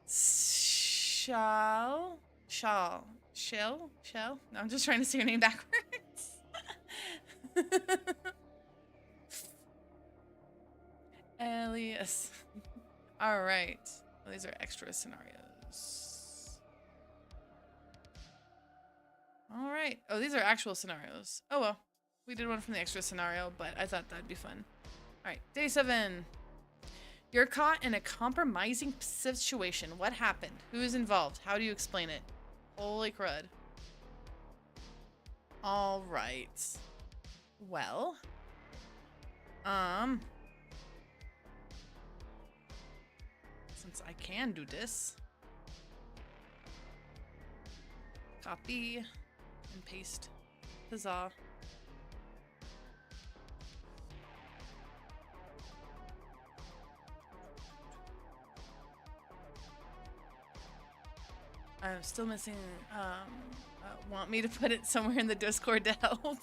Shall? Shell? No, I'm just trying to say your name backwards. Elias. All right. Well, these are extra scenarios. All right. Oh, these are actual scenarios. Oh, well. We did one from the extra scenario, but I thought that'd be fun. All right. Day 7. You're caught in a compromising situation. What happened? Who is involved? How do you explain it? Holy crud. All right. Well. Since I can do this. Copy and paste. Huzzah. I'm still missing, want me to put it somewhere in the Discord to help?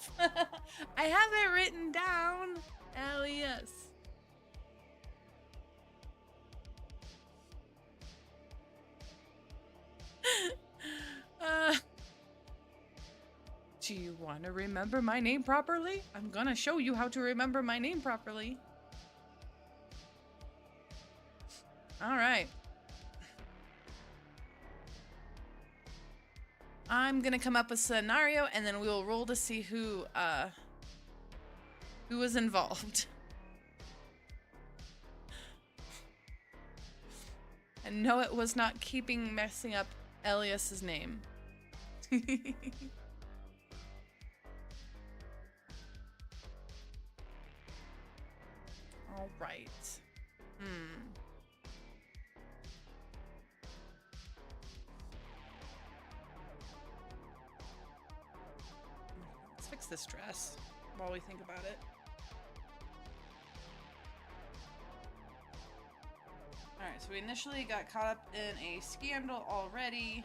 I have it written down. Elias. Do you want to remember my name properly? I'm gonna show you how to remember my name properly. All right. I'm gonna come up with a scenario and then we'll roll to see who was involved. And no, it was not messing up Elias's name. All right. Let's fix this dress while we think about it. Alright, so we initially got caught up in a scandal already.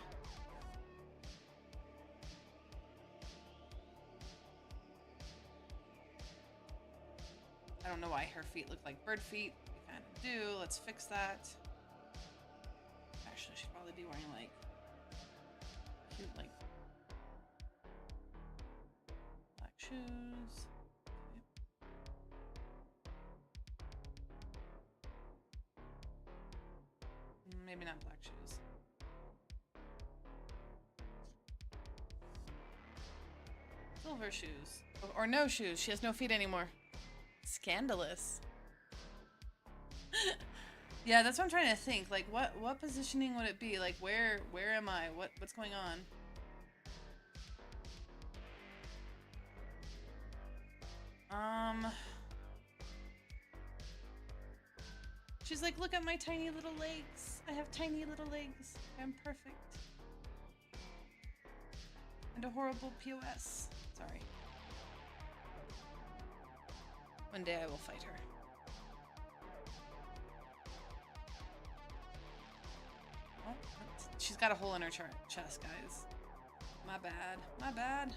I don't know why her feet look like bird feet. We kind of do. Let's fix that. Actually, I should probably be wearing like cute, like black shoes. Okay. Maybe not black shoes. Silver shoes. Or no shoes. She has no feet anymore. Scandalous. Yeah, that's what I'm trying to think. Like, what positioning would it be? Like, where am I? What's going on? She's like, look at my tiny little legs. I have tiny little legs. I'm perfect. And a horrible POS. Sorry. One day I will fight her. Oh, she's got a hole in her chest, guys. My bad. My bad.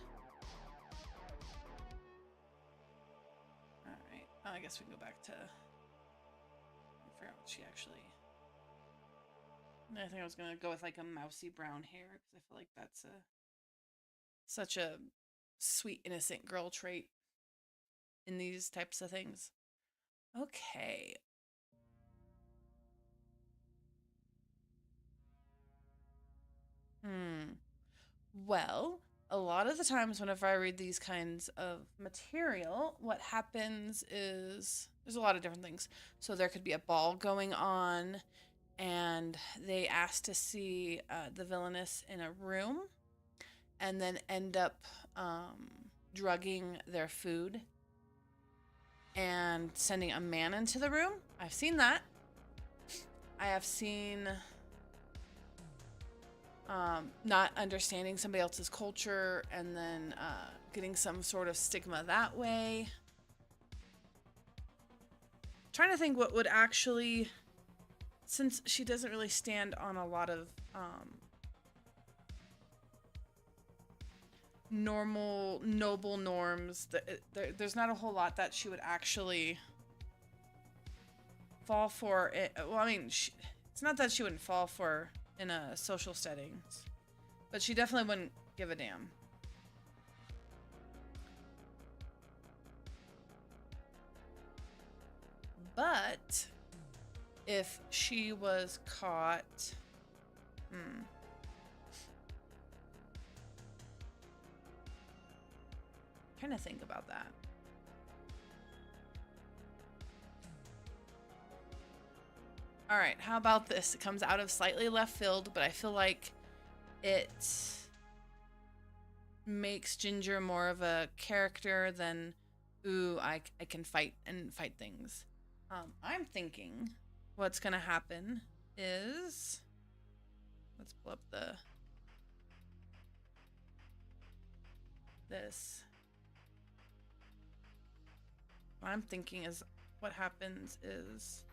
Alright. Oh, I guess we can go back to... figure out what she actually... I think I was gonna go with like a mousy brown hair, because I feel like that's such a sweet, innocent girl trait in these types of things. Okay. Well, a lot of the times whenever I read these kinds of material, what happens is there's a lot of different things. So there could be a ball going on. and they asked to see the villainess in a room and then end up drugging their food and sending a man into the room. I've seen that. I have seen not understanding somebody else's culture and then getting some sort of stigma that way. Trying to think what would actually, since she doesn't really stand on a lot of normal, noble norms, there's not a whole lot that she would actually fall for. Well, I mean, it's not that she wouldn't fall for in a social settings, but she definitely wouldn't give a damn. But if she was caught, trying to think about that. All right, how about this? It comes out of slightly left field, but I feel like it makes Ginger more of a character than, ooh, I can fight things. I'm thinking what's gonna happen is, let's pull up this. What I'm thinking is what happens is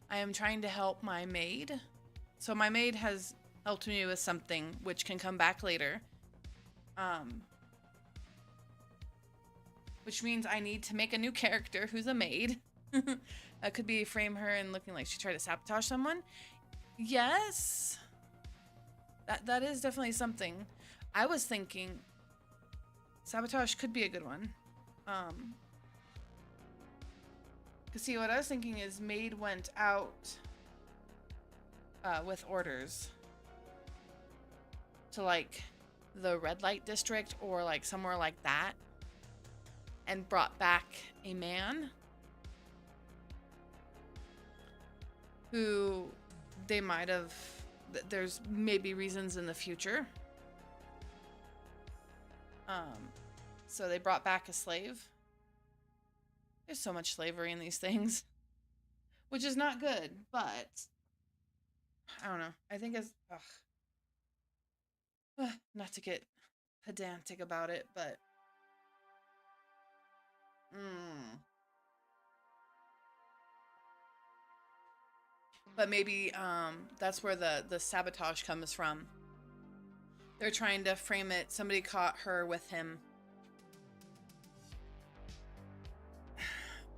I am trying to help my maid. So my maid has helped me with something which can come back later. Which means I need to make a new character who's a maid. That could be frame her and looking like she tried to sabotage someone. Yes. That is definitely something. I was thinking sabotage could be a good one. Cause see, what I was thinking is maid went out with orders to like the red light district or like somewhere like that and brought back a man who they might have, there's maybe reasons in the future. So they brought back a slave. There's so much slavery in these things, which is not good, but I don't know. I think it's, not to get pedantic about it, but but maybe that's where the sabotage comes from. They're trying to frame it. Somebody caught her with him.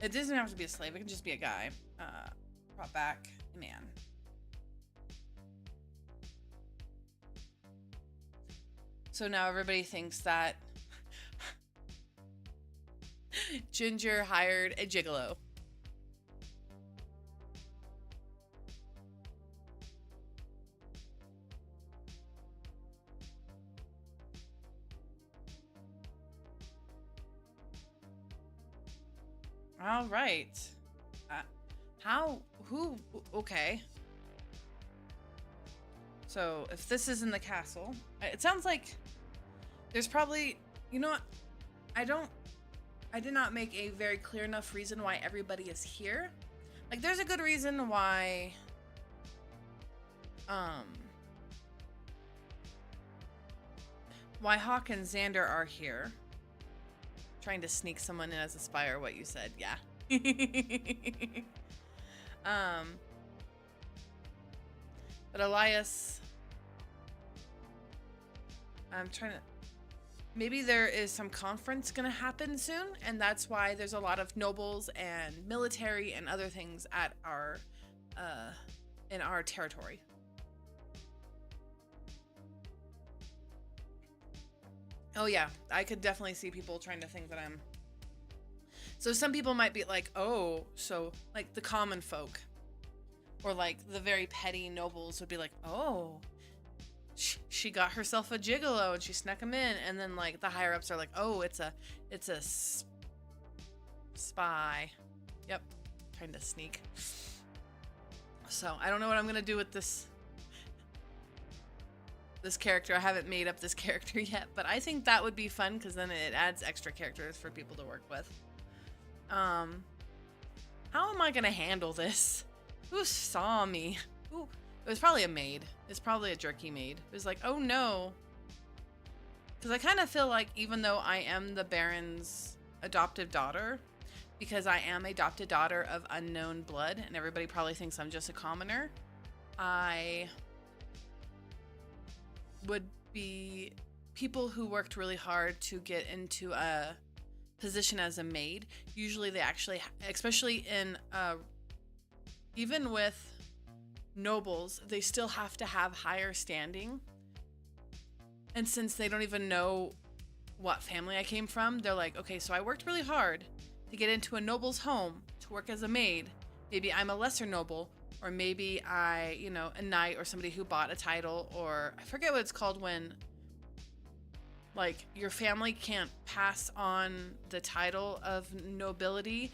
It doesn't have to be a slave. It can just be a guy. Brought back a man. So now everybody thinks that Ginger hired a gigolo. All right. Okay. So if this is in the castle, it sounds like there's probably, you know what? I did not make a very clear enough reason why everybody is here. Like there's a good reason why, why Hawk and Xander are here. Trying to sneak someone in as a spy or what you said, yeah. But Elias, I'm trying to, maybe there is some conference gonna happen soon, and that's why there's a lot of nobles and military and other things at our, in our territory. Oh yeah, I could definitely see people trying to think that I'm... So some people might be like, oh, so like the common folk or like the very petty nobles would be like, oh, she got herself a gigolo and she snuck him in. And then like the higher ups are like, oh, it's a spy. Yep. Trying to sneak. So I don't know what I'm gonna do with this character. I haven't made up this character yet, but I think that would be fun because then it adds extra characters for people to work with. How am I gonna handle this? Who saw me? Ooh, it was probably a maid. It's probably a jerky maid. It was like, oh no. Because I kind of feel like even though I am the Baron's adoptive daughter, because I am adopted daughter of unknown blood, and everybody probably thinks I'm just a commoner, I would be people who worked really hard to get into a position as a maid. Usually they actually, especially in, even with nobles, they still have to have higher standing. And since they don't even know what family I came from, they're like, okay, so I worked really hard to get into a noble's home to work as a maid. Maybe I'm a lesser noble, or maybe I, you know, a knight or somebody who bought a title, or I forget what it's called when, like, your family can't pass on the title of nobility,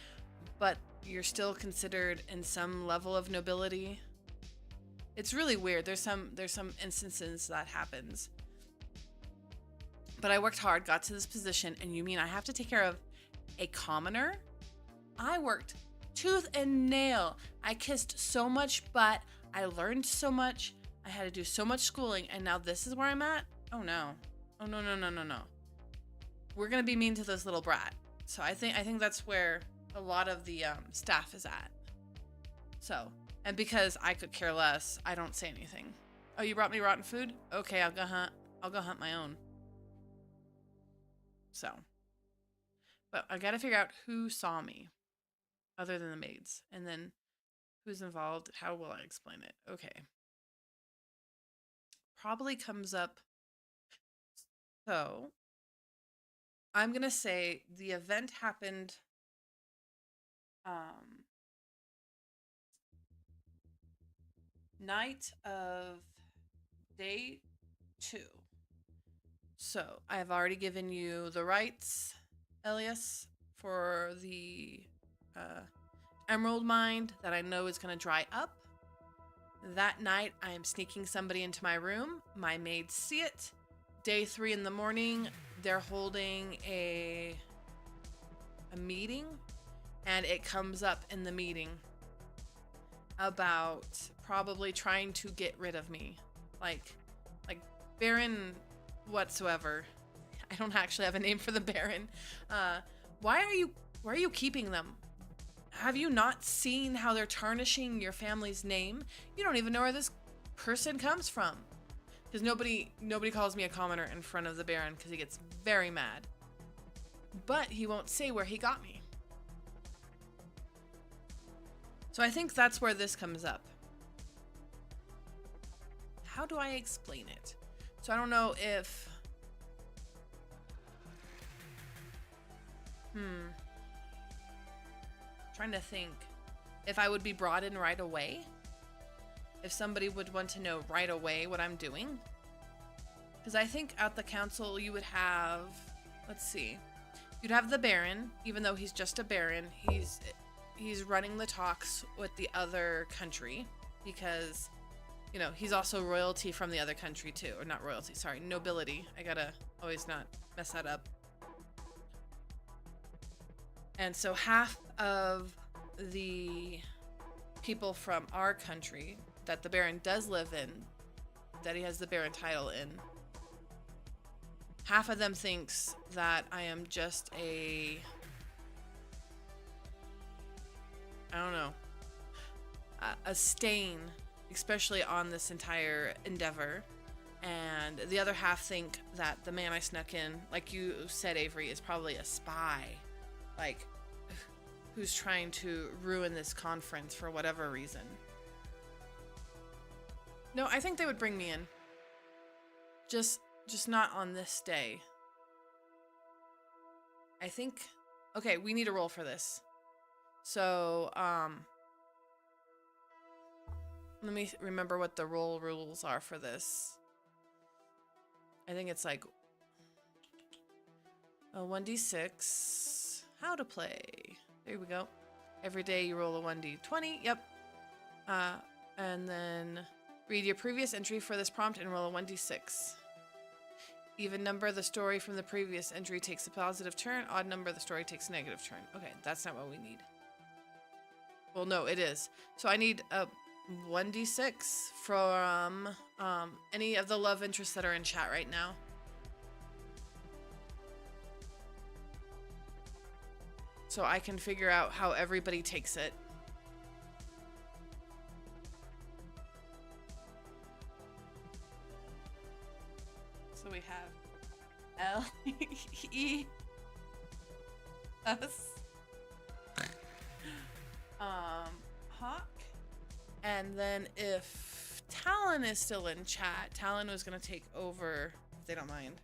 but you're still considered in some level of nobility. It's really weird. There's some instances that happens. But I worked hard, got to this position, and you mean I have to take care of a commoner? I worked tooth and nail. I kissed so much butt. I learned so much. I had to do so much schooling, and now this is where I'm at? Oh no. Oh no, no, no, no, no. We're gonna be mean to this little brat. So I think that's where a lot of the staff is at. So, and because I could care less, I don't say anything. Oh, you brought me rotten food? Okay, I'll go hunt my own. So, but I gotta figure out who saw me other than the maids, and then who's involved. How will I explain it? Okay. Probably comes up. So I'm gonna say the event happened night of day 2. So I have already given you the rights, Elias, for the emerald mine that I know is going to dry up. That night, I am sneaking somebody into my room. My maids see it. Day 3 in the morning, they're holding a meeting, and it comes up in the meeting about probably trying to get rid of me. Like Baron whatsoever. I don't actually have a name for the Baron. Why are you keeping them? Have you not seen how they're tarnishing your family's name? You don't even know where this person comes from. Because nobody calls me a commoner in front of the Baron because he gets very mad. But he won't say where he got me. So I think that's where this comes up. How do I explain it? So I don't know if... Trying to think if I would be brought in right away. If somebody would want to know right away what I'm doing. Because I think at the council you would have... Let's see. You'd have the Baron, even though he's just a Baron. He's running the talks with the other country. Because... You know, he's also royalty from the other country too. Or not royalty, sorry, nobility. I gotta always not mess that up. And so half of the people from our country that the Baron does live in, that he has the Baron title in, half of them thinks that I am just a... I don't know. A stain, especially on this entire endeavor. And the other half think that the man I snuck in, like you said, Avery, is probably a spy. Like, who's trying to ruin this conference for whatever reason. No, I think they would bring me in. Just not on this day. I think... Okay, we need a roll for this. So, let me remember what the roll rules are for this. I think it's like a 1d6. How to play. There we go. Every day you roll a 1d20. Yep. And then read your previous entry for this prompt and roll a 1d6. Even number the story from the previous entry takes a positive turn. Odd number the story takes a negative turn. Okay, that's not what we need. Well, no, it is. So I need a 1d6 from any of the love interests that are in chat right now. So I can figure out how everybody takes it. So we have L-E-S. Hawk. And then if Talon is still in chat, Talon was going to take over, if they don't mind.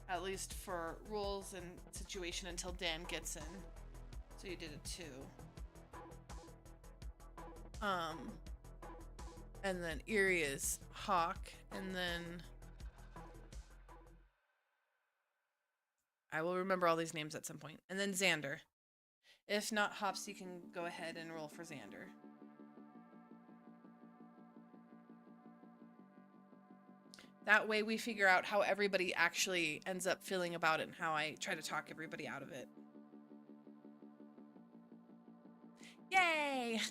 At least for rules and situation until Dan gets in. So you did it too. And then Eerie is Hawk, and then I will remember all these names at some point. And then Xander. If not, Hops, you can go ahead and roll for Xander. That way we figure out how everybody actually ends up feeling about it and how I try to talk everybody out of it. Yay!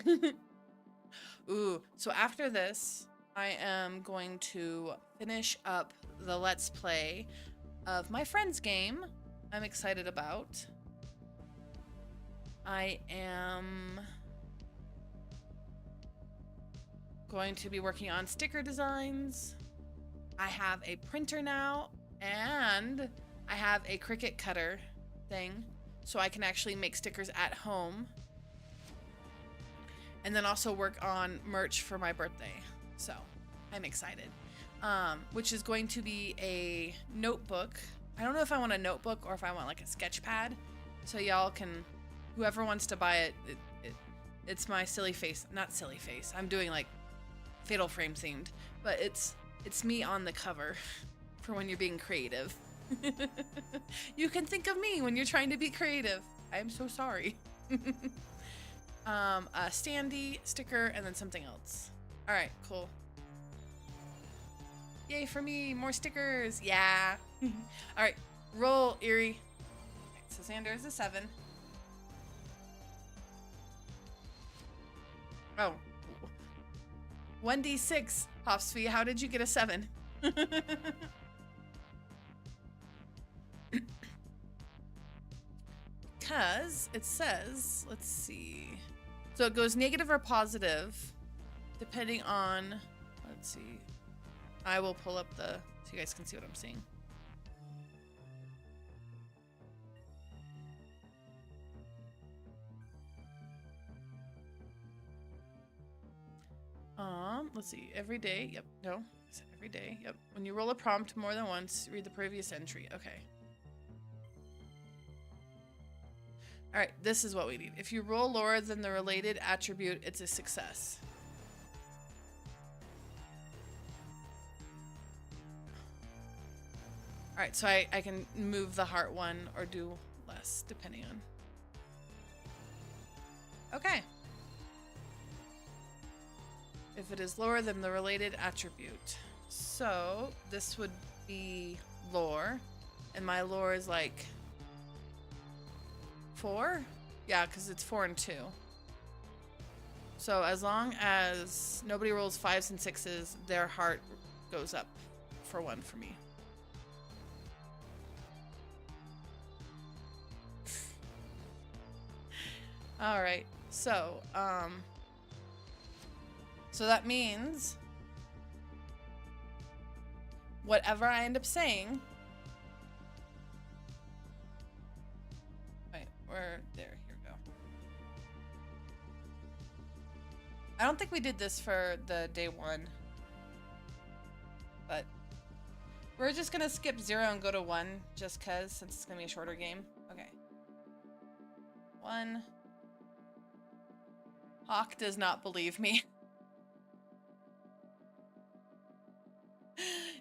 Ooh, so after this, I am going to finish up the Let's Play of my friend's game I'm excited about. I am going to be working on sticker designs. I have a printer now, and I have a Cricut cutter thing, so I can actually make stickers at home. And then also work on merch for my birthday. So I'm excited. Which is going to be a notebook. I don't know if I want a notebook or if I want like a sketch pad. So y'all can, whoever wants to buy it, it's my silly face. Not silly face. I'm doing like Fatal Frame themed. But it's me on the cover for when you're being creative. You can think of me when you're trying to be creative. I'm so sorry. A standee, sticker, and then something else. All right, cool. Yay for me, more stickers. Yeah. All right, roll, Eerie. Okay, so Xander is a 7. Oh. 1d6, Hopsfee, how did you get a 7? Because it says, let's see. So it goes negative or positive, depending on, let's see. I will pull up so you guys can see what I'm seeing. Let's see, every day, yep, no, every day, yep. When you roll a prompt more than once, read the previous entry, okay. All right, this is what we need. If you roll lower than the related attribute, it's a success. All right, so I can move the heart one or do less, depending on. Okay. If it is lower than the related attribute. So this would be lore, and my lore is like 4? Yeah, because it's 4 and 2. So as long as nobody rolls 5s and 6s, their heart goes up for 1 for me. All right, so that means whatever I end up saying. Wait, we're there. Here we go. I don't think we did this for the day 1, but we're just gonna skip 0 and go to 1 just cause, since it's gonna be a shorter game. Okay. 1. Hawk does not believe me.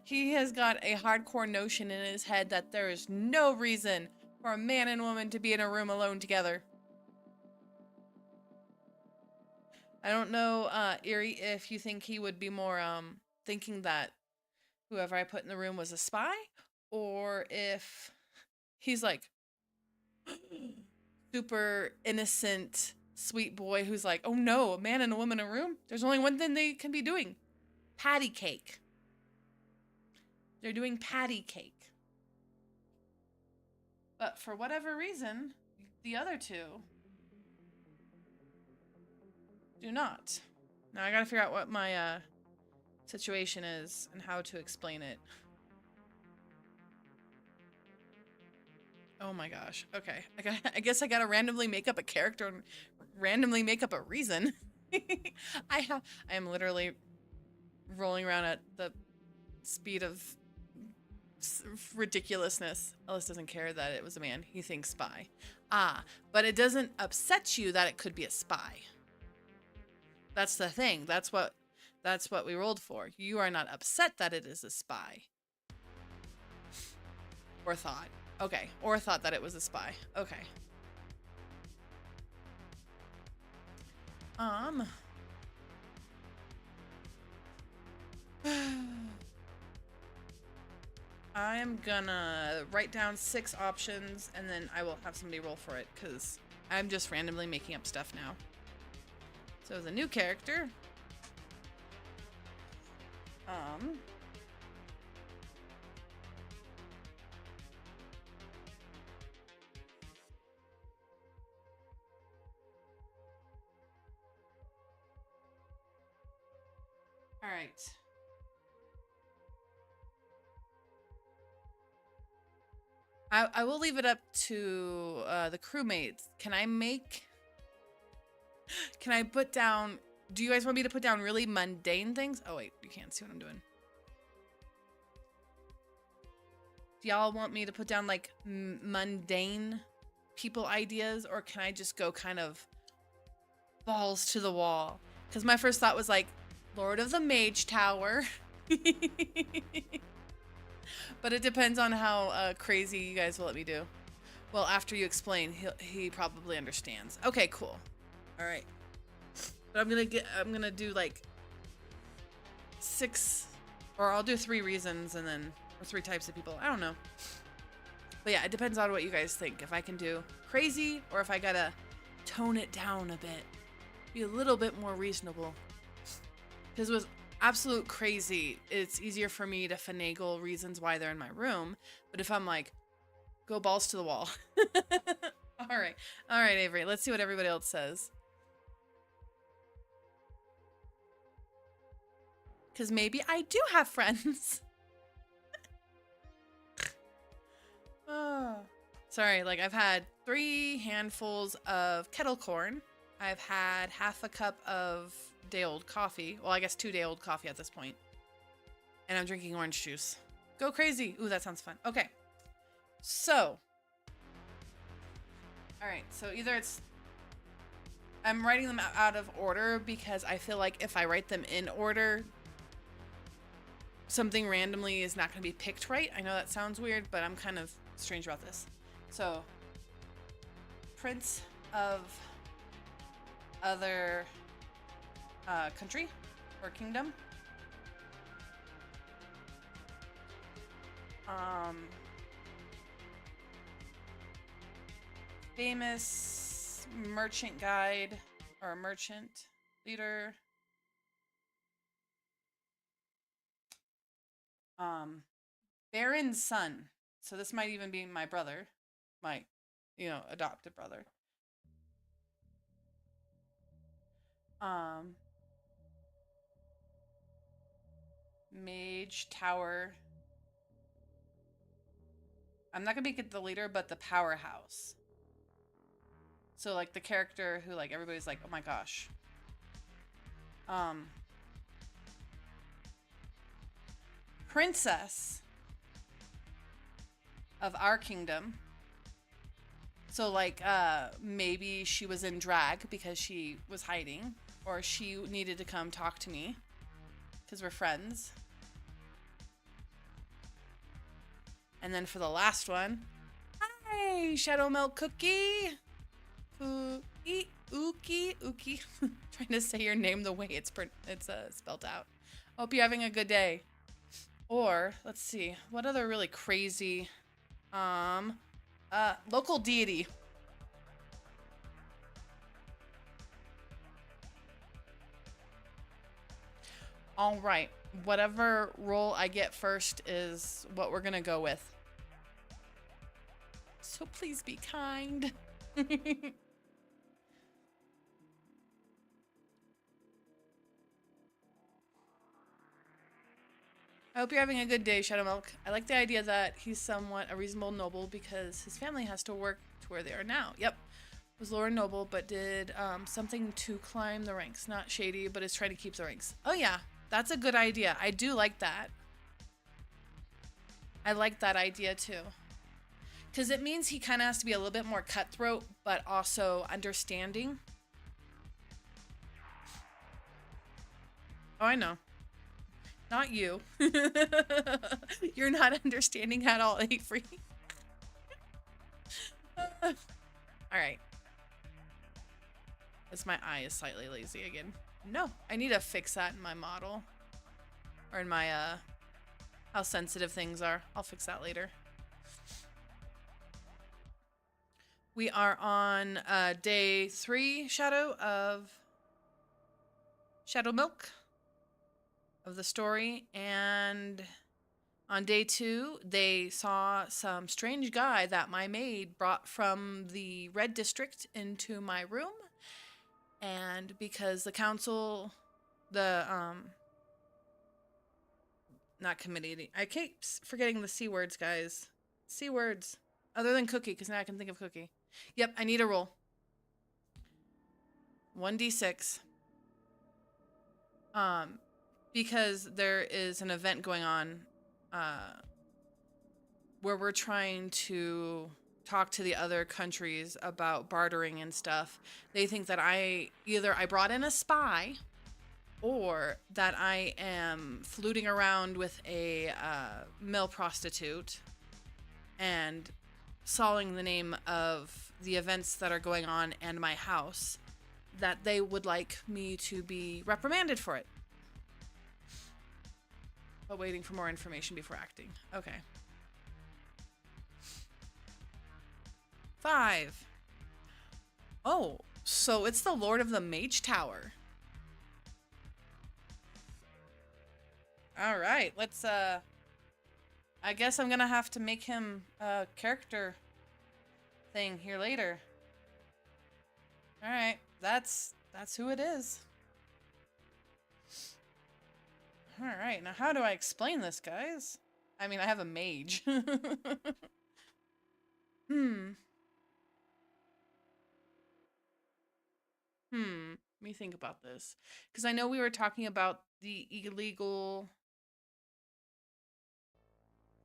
He has got a hardcore notion in his head that there is no reason for a man and woman to be in a room alone together. I don't know, Erie, if you think he would be more thinking that whoever I put in the room was a spy, or if he's like super innocent, sweet boy who's like, oh no, a man and a woman in a room? There's only one thing they can be doing. Patty cake. They're doing patty cake. But for whatever reason, the other two do not. Now I gotta figure out what my situation is and how to explain it. Oh my gosh. Okay. I guess I gotta randomly make up a character and randomly make up a reason. I am literally rolling around at the speed of ridiculousness. Ellis doesn't care that it was a man. He thinks spy. But it doesn't upset you that it could be a spy. That's the thing. That's what we rolled for. You are not upset that it is a spy. Or thought. Okay. Or thought that it was a spy. Okay. I am gonna write down 6 options and then I will have somebody roll for it because I'm just randomly making up stuff now. So as a new character, all right. I will leave it up to the crewmates. Can I put down, do you guys want me to put down really mundane things? Oh wait, you can't see what I'm doing. Do y'all want me to put down like mundane people ideas, or can I just go kind of balls to the wall? Because my first thought was like Lord of the Mage Tower. But it depends on how crazy you guys will let me do. Well, after you explain, he probably understands. Okay, cool. All right. But I'm gonna do like 6, or I'll do 3 reasons and then, or 3 types of people. I don't know. But yeah, it depends on what you guys think. If I can do crazy or if I gotta tone it down a bit, be a little bit more reasonable. Because with absolute crazy, it's easier for me to finagle reasons why they're in my room. But if I'm like, go balls to the wall. All right, Avery, let's see what everybody else says. Because maybe I do have friends. Oh. Sorry, like I've had 3 handfuls of kettle corn. I've had half a cup of day-old coffee. Well, I guess 2 day-old coffee at this point. And I'm drinking orange juice. Go crazy. Ooh, that sounds fun. Okay. So. All right. So either it's, I'm writing them out of order because I feel like if I write them in order, something randomly is not going to be picked right. I know that sounds weird, but I'm kind of strange about this. So, Prince of other country or kingdom. Famous merchant guide or merchant leader. Baron's son. So this might even be my brother, my, adopted brother. Mage Tower. I'm not gonna make it the leader, but the powerhouse. So like the character who like everybody's like, oh my gosh. Princess of our kingdom. So like maybe she was in drag because she was hiding, or she needed to come talk to me because we're friends. And then for the last one, hi, Shadow Milk Cookie. Cookie. Uki, Uki. Trying to say your name the way it's spelled out. Hope you're having a good day. Or let's see, what other really crazy, local deity. All right, whatever role I get first is what we're gonna go with. So please be kind. I hope you're having a good day, Shadow Milk. I like the idea that he's somewhat a reasonable noble because his family has to work to where they are now. Yep. Was lower noble, but did something to climb the ranks. Not shady, but is trying to keep the ranks. Oh yeah, that's a good idea. I do like that. I like that idea too. Because it means he kind of has to be a little bit more cutthroat, but also understanding. Oh, I know. Not you. You're not understanding at all, Avery. All right. As my eye is slightly lazy again. No, I need to fix that in my model. Or in my, how sensitive things are. I'll fix that later. We are on day 3, Shadow, of Shadow Milk of the story, and on day 2 they saw some strange guy that my maid brought from the red district into my room, and because the council, the not committee, I keep forgetting the C words, guys. C words other than cookie, because now I can think of cookie. Yep, I need a roll. 1d6. Because there is an event going on where we're trying to talk to the other countries about bartering and stuff. They think that I brought in a spy, or that I am fluting around with a male prostitute and sullying the name of the events that are going on and my house, that they would like me to be reprimanded for it. But waiting for more information before acting. Okay. 5. Oh, so it's the Lord of the Mage Tower. All right, let's, I guess I'm gonna have to make him a character thing here later. All right, that's who it is. All right, now how do I explain this, guys? I mean, I have a mage. Let me think about this. Because I know we were talking about the illegal,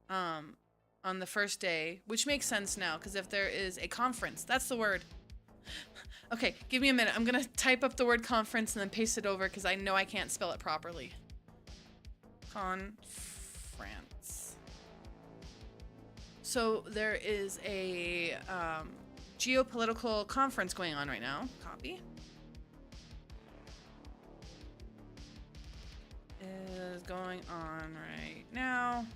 on the first day, which makes sense now, because if there is a conference, that's the word. Okay, give me a minute. I'm gonna type up the word conference and then paste it over, because I know I can't spell it properly. Conference. So there is a geopolitical conference going on right now. Copy. Is going on right now.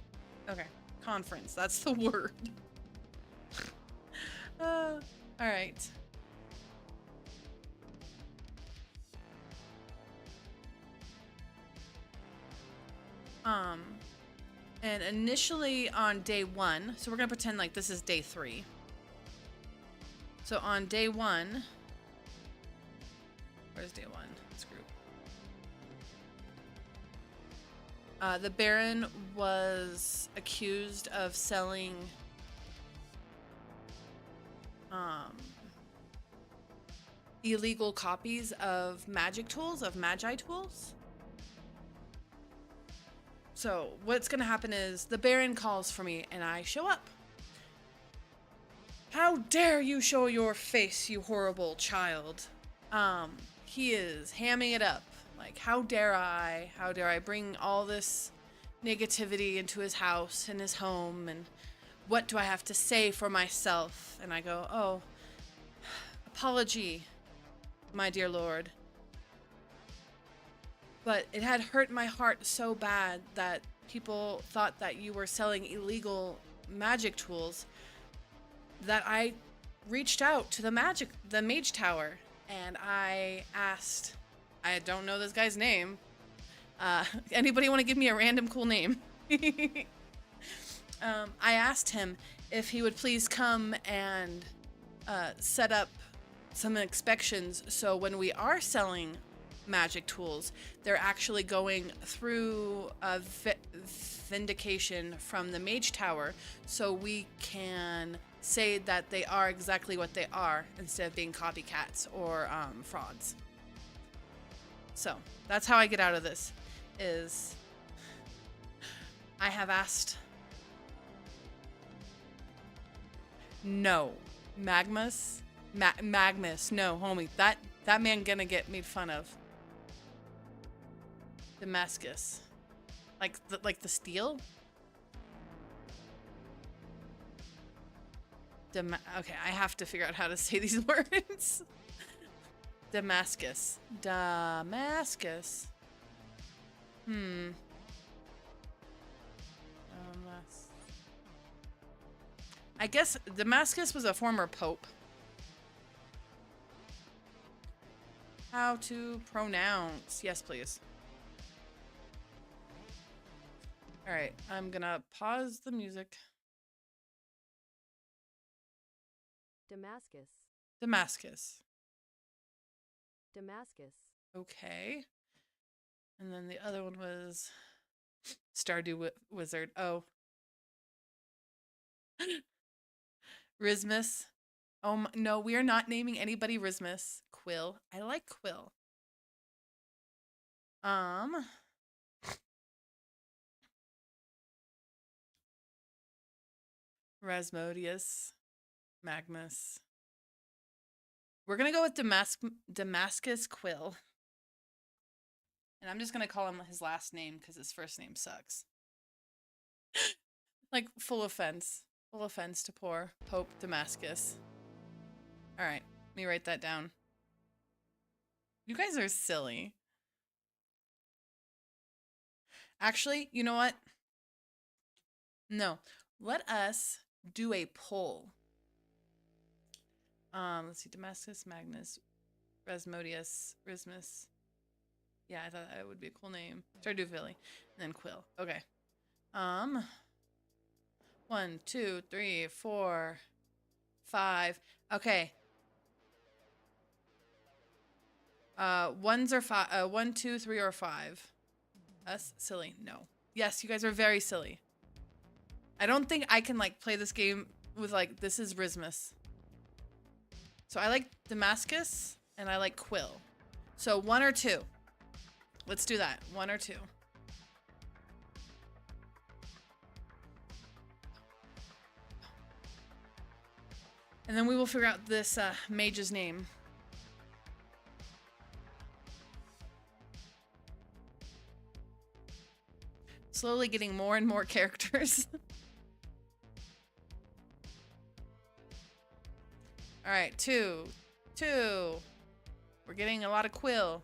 Okay, conference. That's the word. All right. And initially on day 1, so we're gonna pretend like this is day 3. So on day 1, where's day 1? This group. The Baron was accused of selling illegal copies of magic tools, of magi tools. So what's gonna happen is the Baron calls for me and I show up. How dare you show your face, you horrible child. He is hamming it up. Like, how dare I bring all this negativity into his house and his home, and what do I have to say for myself? And I go, oh, apology. my dear lord. But it had hurt my heart so bad that people thought that you were selling illegal magic tools that I reached out to the mage tower, and I asked, I don't know this guy's name. Anybody want to give me a random cool name? I asked him if he would please come and set up some inspections, so when we are selling magic tools, they're actually going through a vindication from the mage tower, so we can say that they are exactly what they are instead of being copycats or frauds. So that's how I get out of this, is I have asked. No. Magnus, no, homie. That man gonna get made fun of. Damascus. Like the steel? Okay, I have to figure out how to say these words. Damascus. Damascus. I guess Damascus was a former pope. How to pronounce? Yes, please. All right, I'm gonna pause the music. Damascus. Damascus. Damascus. Okay. And then the other one was Stardew Wizard. Oh. Rismus. Oh no, we are not naming anybody Rismus. Quill. I like Quill. Rasmodius. Magnus. We're gonna go with Damascus Quill. And I'm just gonna call him his last name because his first name sucks. Like, full offense. Full offense to poor Pope Damascus. Alright, let me write that down. You guys are silly. Actually, you know what? No. Let us do a poll. Let's see. Damascus, Magnus, Rasmodius, Rismus. Yeah, I thought that would be a cool name. Stardew Valley. And then Quill. Okay. 1, 2, 3, 4, 5. Okay. Ones or 5. 1, 2, 3, or 5. Us? Silly. No. Yes, you guys are very silly. I don't think I can, like, play this game with, like, this is Rismus. So I like Damascus, and I like Quill. So 1 or 2. Let's do that. 1 or 2. And then we will figure out this mage's name. Slowly getting more and more characters. All right, 2. We're getting a lot of Quill.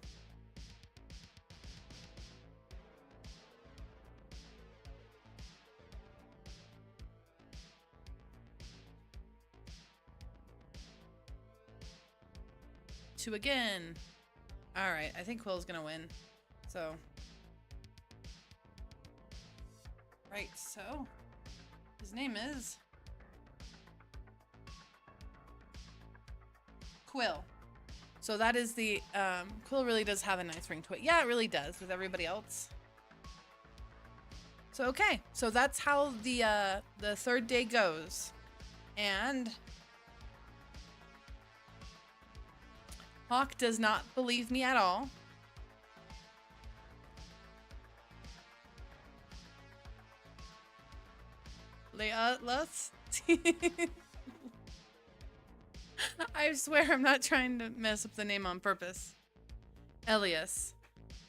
Two again. All right, I think Quill's gonna win. So. Right, so his name is Quill. So that is the, Quill really does have a nice ring to it. Yeah, it really does with everybody else. So, okay. So that's how the third day goes. And Hawk does not believe me at all. Let's. I swear I'm not trying to mess up the name on purpose. Elias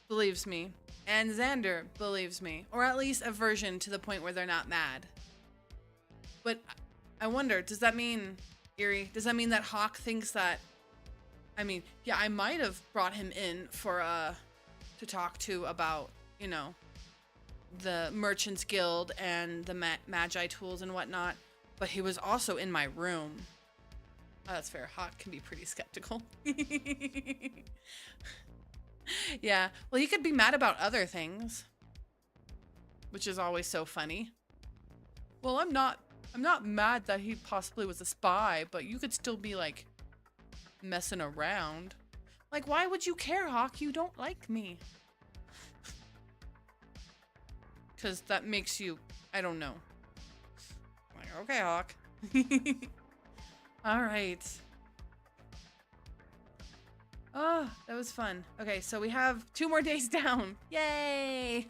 believes me. And Xander believes me. Or at least a version to the point where they're not mad. But I wonder, does that mean, Eerie, does that mean that Hawk thinks that I mean, yeah, I might have brought him in for to talk to about, you know, the Merchants Guild and the Magi tools and whatnot, but he was also in my room. Oh, that's fair. Hawk can be pretty skeptical. Yeah, well, he could be mad about other things, which is always so funny. Well, I'm not mad that he possibly was a spy, but you could still be like messing around. Like, why would you care, Hawk? You don't like me. Because that makes you, I don't know. I'm like, okay, Hawk. All right. Oh, that was fun. Okay, so we have 2 more days down. Yay!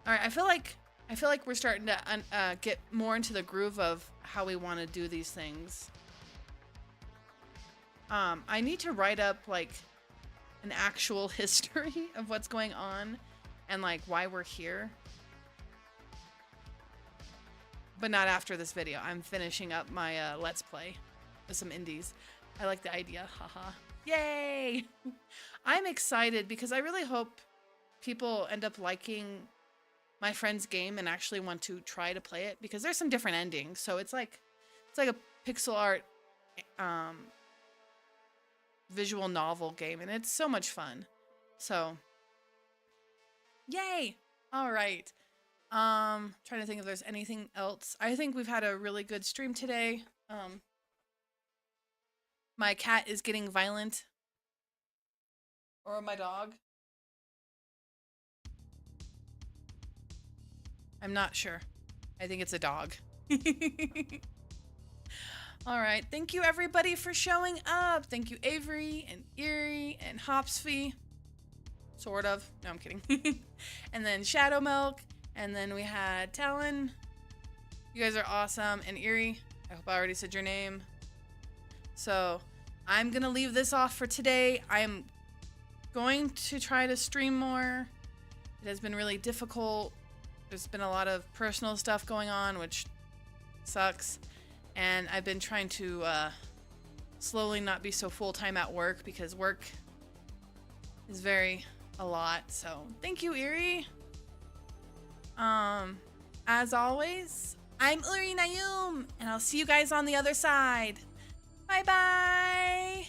All right, I feel like we're starting to get more into the groove of how we want to do these things. I need to write up like an actual history of what's going on and like why we're here. But not after this video. I'm finishing up my Let's Play with some indies. I like the idea. Haha. Yay! I'm excited because I really hope people end up liking my friend's game and actually want to try to play it, because there's some different endings. So it's like a pixel art visual novel game, and it's so much fun. So yay! All right. Trying to think if there's anything else. I think we've had a really good stream today. My cat is getting violent. Or my dog. I'm not sure. I think it's a dog. All right. Thank you, everybody, for showing up. Thank you, Avery and Erie and Hopsfee. Sort of. No, I'm kidding. And then Shadow Milk. And then we had Talon. You guys are awesome. And Erie, I hope I already said your name. So I'm going to leave this off for today. I'm going to try to stream more. It has been really difficult. There's been a lot of personal stuff going on, which sucks. And I've been trying to slowly not be so full-time at work, because work is a lot. So thank you, Erie. As always, I'm Uri Nayum, and I'll see you guys on the other side. Bye-bye!